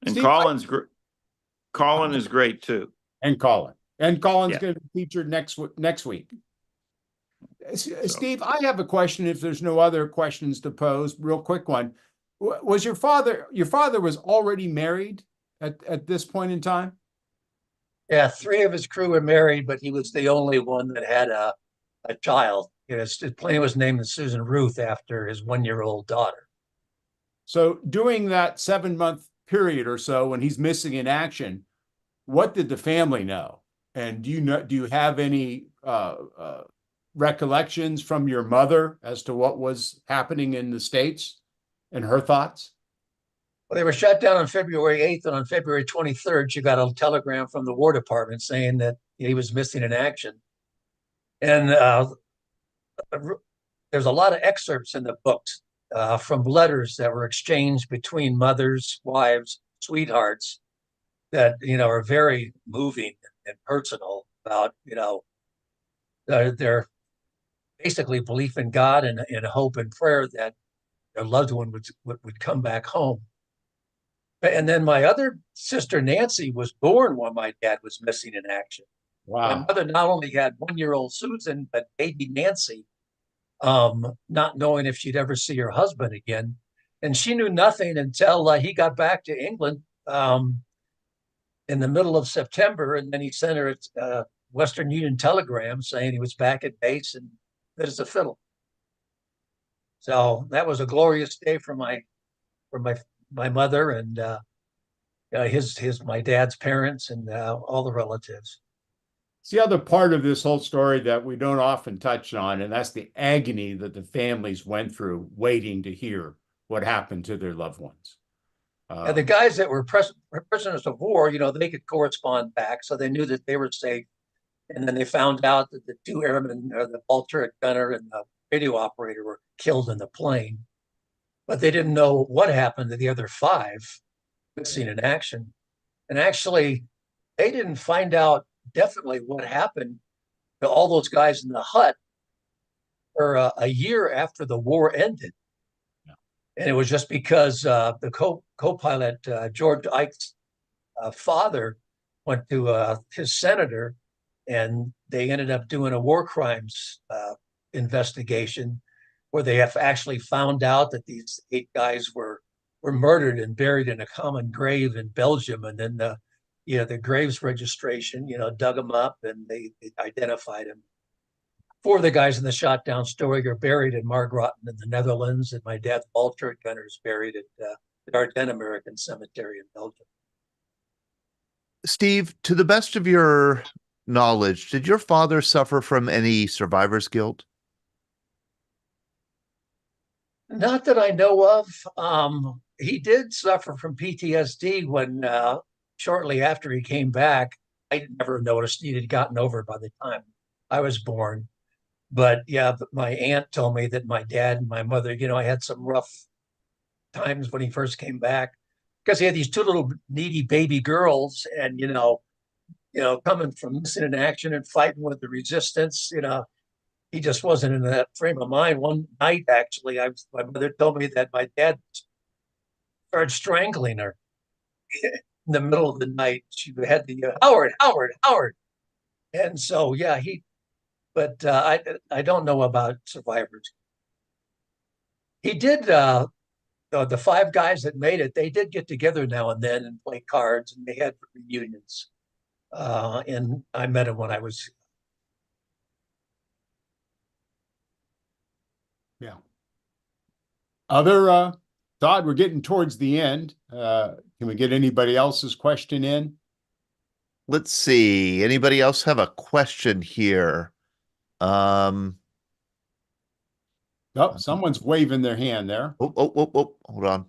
And Steve, Colin is great too. And Colin's Yeah. going to be featured next week. Steve, I have a question. If there's no other questions to pose, real quick one. Was your father was already married at this point in time? Yeah, 3 of his crew were married, but he was the only one that had a child. His plane was named Susan Ruth after his 1-year-old daughter. So during that 7-month period or so when he's missing in action, what did the family know? And do you have any recollections from your mother as to what was happening in the States and her thoughts? Well, they were shut down on February 8th, and on February 23rd, she got a telegram from the War Department saying that he was missing in action. And there's a lot of excerpts in the books from letters that were exchanged between mothers, wives, sweethearts that, are very moving and personal about, their basically belief in God and hope and prayer that their loved one would come back home. And then my other sister, Nancy, was born when my dad was missing in action. Wow. My mother not only had 1-year-old Susan, but baby Nancy, not knowing if she'd ever see her husband again. And she knew nothing until he got back to England in the middle of September. And then he sent her a Western Union telegram saying he was back at base and fit as a fiddle. So that was a glorious day for my mother and my dad's parents and all the relatives. It's the other part of this whole story that we don't often touch on, and that's the agony that the families went through waiting to hear what happened to their loved ones. And the guys that were prisoners of war, they could correspond back, so they knew that they were safe. And then they found out that the 2 airmen, or the ball turret gunner and the radio operator, were killed in the plane. But they didn't know what happened to the other 5 missing in action. And actually, they didn't find out definitely what happened to all those guys in the hut for a year after the war ended. Yeah. And it was just because the co-pilot, George Ike's father, went to his senator, and they ended up doing a war crimes investigation where they have actually found out that these 8 guys were murdered and buried in a common grave in Belgium. And then the graves registration, dug them up and they identified them. 4 of the guys in the shot down story are buried in Margraten in the Netherlands, and my dad's ball turret gunner is buried at the Ardennes American Cemetery in Belgium. Steve, to the best of your knowledge, did your father suffer from any survivor's guilt? Not that I know of. He did suffer from PTSD when shortly after he came back. I never noticed he had gotten over it by the time I was born. But yeah, my aunt told me that my dad and my mother, I had some rough times when he first came back because he had these 2 little needy baby girls, and coming from missing in action and fighting with the resistance, he just wasn't in that frame of mind. One night, actually, my mother told me that my dad started strangling her in the middle of the night. She had the Howard. And so, yeah, but I don't know about survivors. He did, the 5 guys that made it, they did get together now and then and play cards, and they had reunions. And I met him when I was. Yeah. Other, Todd, we're getting towards the end. Can we get anybody else's question in? Let's see. Anybody else have a question here? Oh, someone's waving their hand there. Oh, hold on.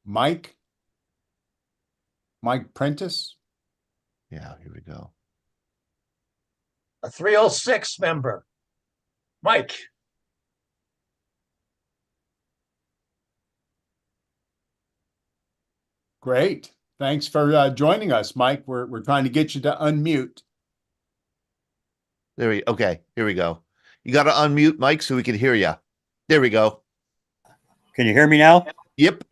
Mike Prentice. Yeah, here we go. A 306 member. Mike. Great. Thanks for joining us, Mike. We're trying to get you to unmute. Okay, here we go. You got to unmute, Mike, so we can hear you. There we go. Can you hear me now? Yep.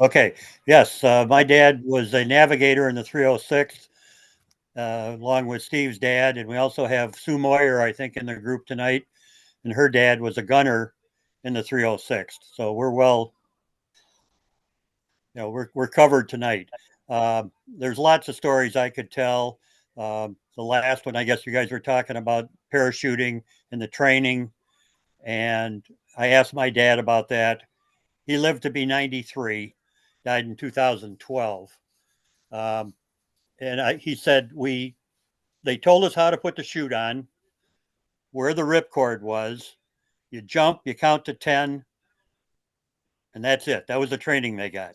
Okay. Yes, my dad was a navigator in the 306, along with Steve's dad, and we also have Sue Moyer, I think, in the group tonight, and her dad was a gunner in the 306. So we're well, we're covered tonight. There's lots of stories I could tell. The last one, I guess you guys were talking about parachuting and the training, and I asked my dad about that. He lived to be 93, died in 2012. He said they told us how to put the chute on, where the ripcord was. You jump, you count to 10, and that's it. That was the training they got.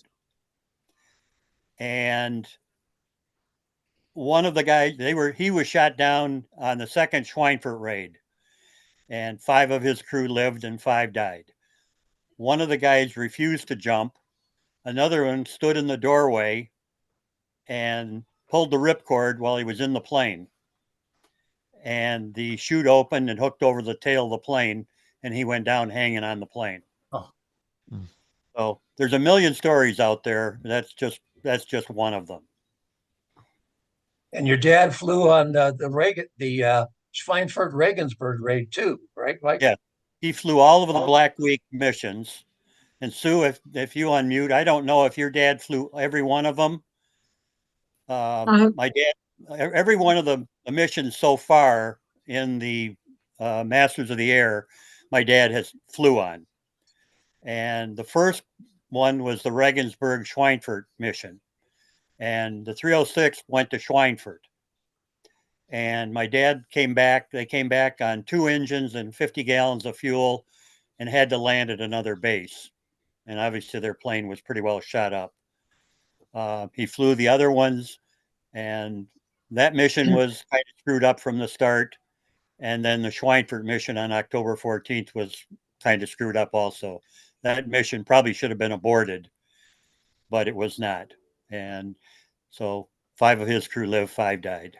And one of the guys, he was shot down on the second Schweinfurt raid, and 5 of his crew lived and 5 died. One of the guys refused to jump. Another one stood in the doorway and pulled the ripcord while he was in the plane. And the chute opened and hooked over the tail of the plane, and he went down hanging on the plane. Oh. So there's a million stories out there. That's just one of them. And your dad flew on the Schweinfurt Regensburg raid too, right, Mike? Yeah, he flew all of the Black Week missions. And Sue, if you unmute, I don't know if your dad flew every one of them. My dad, every one of the missions so far in the Masters of the Air, my dad has flew on. And the first one was the Regensburg Schweinfurt mission. And the 306 went to Schweinfurt. And my dad they came back on 2 engines and 50 gallons of fuel and had to land at another base. And obviously their plane was pretty well shot up. He flew the other ones, and that mission was kind of screwed up from the start. And then the Schweinfurt mission on October 14th was kind of screwed up also. That mission probably should have been aborted, but it was not. And so 5 of his crew lived, 5 died.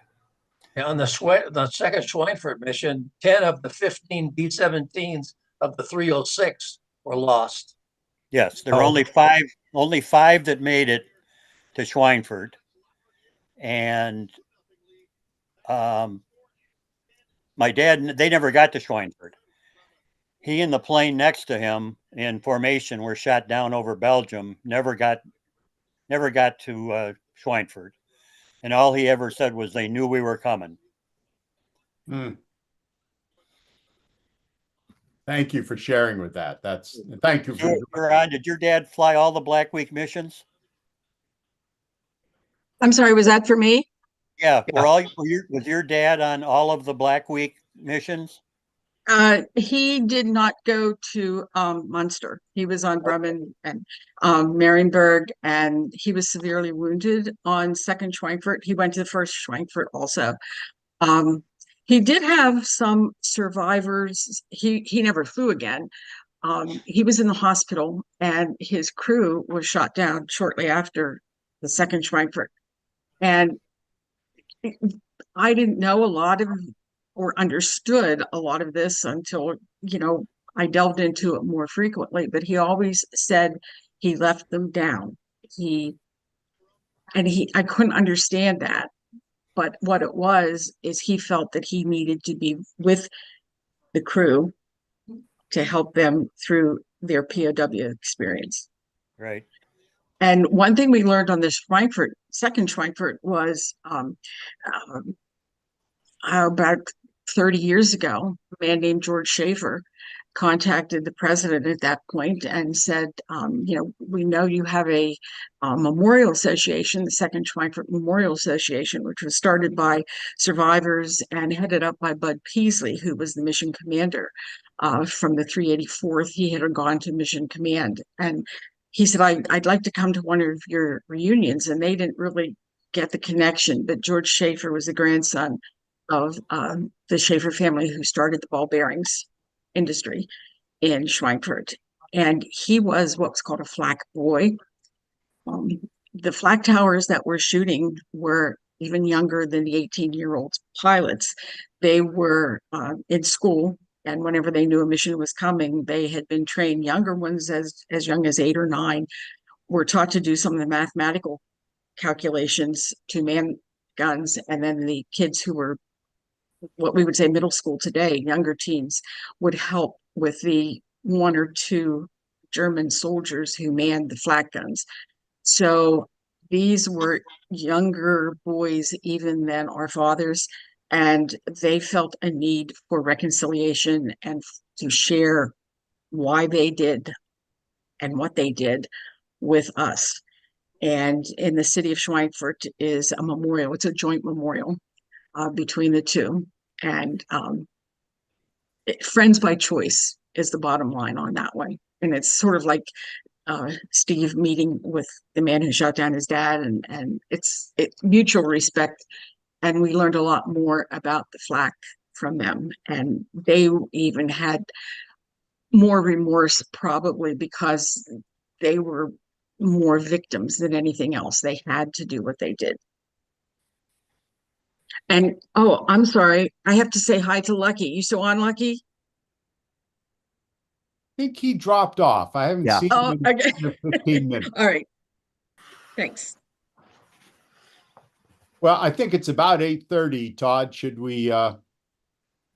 On the second Schweinfurt mission, 10 of the 15 B-17s of the 306 were lost. Yes, there were only five that made it to Schweinfurt. And my dad, they never got to Schweinfurt. He and the plane next to him in formation were shot down over Belgium, never got to Schweinfurt. And all he ever said was they knew we were coming. Thank you for sharing with that. Thank you for. Ron, did your dad fly all the Black Week missions? I'm sorry, was that for me? Yeah. Was your dad on all of the Black Week missions? He did not go to Munster. He was on Bremen and Marienburg, and he was severely wounded on second Schweinfurt. He went to the first Schweinfurt also. He did have some survivors. He never flew again. He was in the hospital, and his crew was shot down shortly after the second Schweinfurt. And I didn't know a lot of or understood a lot of this until, I delved into it more frequently, but he always said he left them down. I couldn't understand that. But what it was is he felt that he needed to be with the crew to help them through their POW experience. Right. And one thing we learned on this second Schweinfurt was about 30 years ago, a man named George Schaefer contacted the president at that point and said, we know you have a memorial association, the Second Schweinfurt Memorial Association, which was started by survivors and headed up by Bud Peasley, who was the mission commander from the 384th. He had gone to mission command. And he said, I'd like to come to one of your reunions. And they didn't really get the connection. But George Schaefer was the grandson of the Schaefer family who started the ball bearings industry in Schweinfurt. And he was what was called a flak boy. the flak towers that were shooting were even younger than the 18-year-old pilots. They were in school, and whenever they knew a mission was coming, they had been trained. Younger ones, as young as 8 or 9, were taught to do some of the mathematical calculations to man guns, and then the kids who were what we would say middle school today, younger teens, would help with the 1 or 2 German soldiers who manned the flak guns. So these were younger boys even than our fathers, and they felt a need for reconciliation and to share why they did and what they did with us. And in the city of Schweinfurt is a memorial. It's a joint memorial between the two. And friends by choice is the bottom line on that one. And it's sort of like Steve meeting with the man who shot down his dad, and it's mutual respect. And we learned a lot more about the flak from them. And they even had more remorse, probably because they were more victims than anything else. They had to do what they did. And oh, I'm sorry, I have to say hi to Lucky. You still on, Lucky? I think he dropped off. I haven't seen him in okay. 15 minutes. All right. Thanks. Well, I think it's about 8:30, Todd. Should we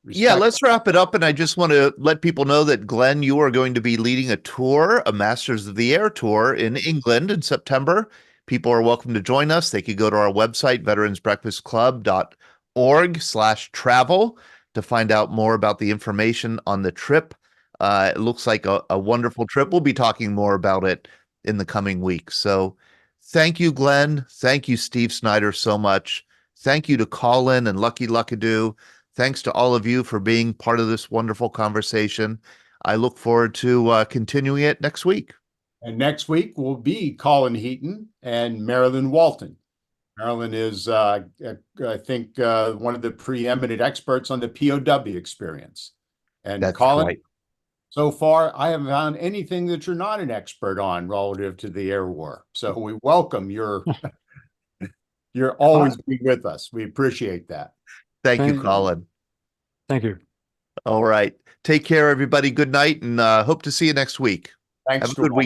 Yeah, let's wrap it up. And I just want to let people know that, Glenn, you are going to be leading a tour, a Masters of the Air tour in England in September. People are welcome to join us. They could go to our website, veteransbreakfastclub.org/travel, to find out more about the information on the trip. It looks like a wonderful trip. We'll be talking more about it in the coming weeks. So thank you, Glenn. Thank you, Steve Snyder, so much. Thank you to Colin and Lucky Luckadoo. Thanks to all of you for being part of this wonderful conversation. I look forward to continuing it next week. And next week will be Colin Heaton and Marilyn Walton. Marilyn is, I think, one of the preeminent experts on the POW experience. And that's Colin, right. So far, I haven't found anything that you're not an expert on relative to the air war. So we welcome your always be with us. We appreciate that. Thank you, Colin. Thank you. All right. Take care, everybody. Good night, and hope to see you next week. Thanks Have a to good all. week.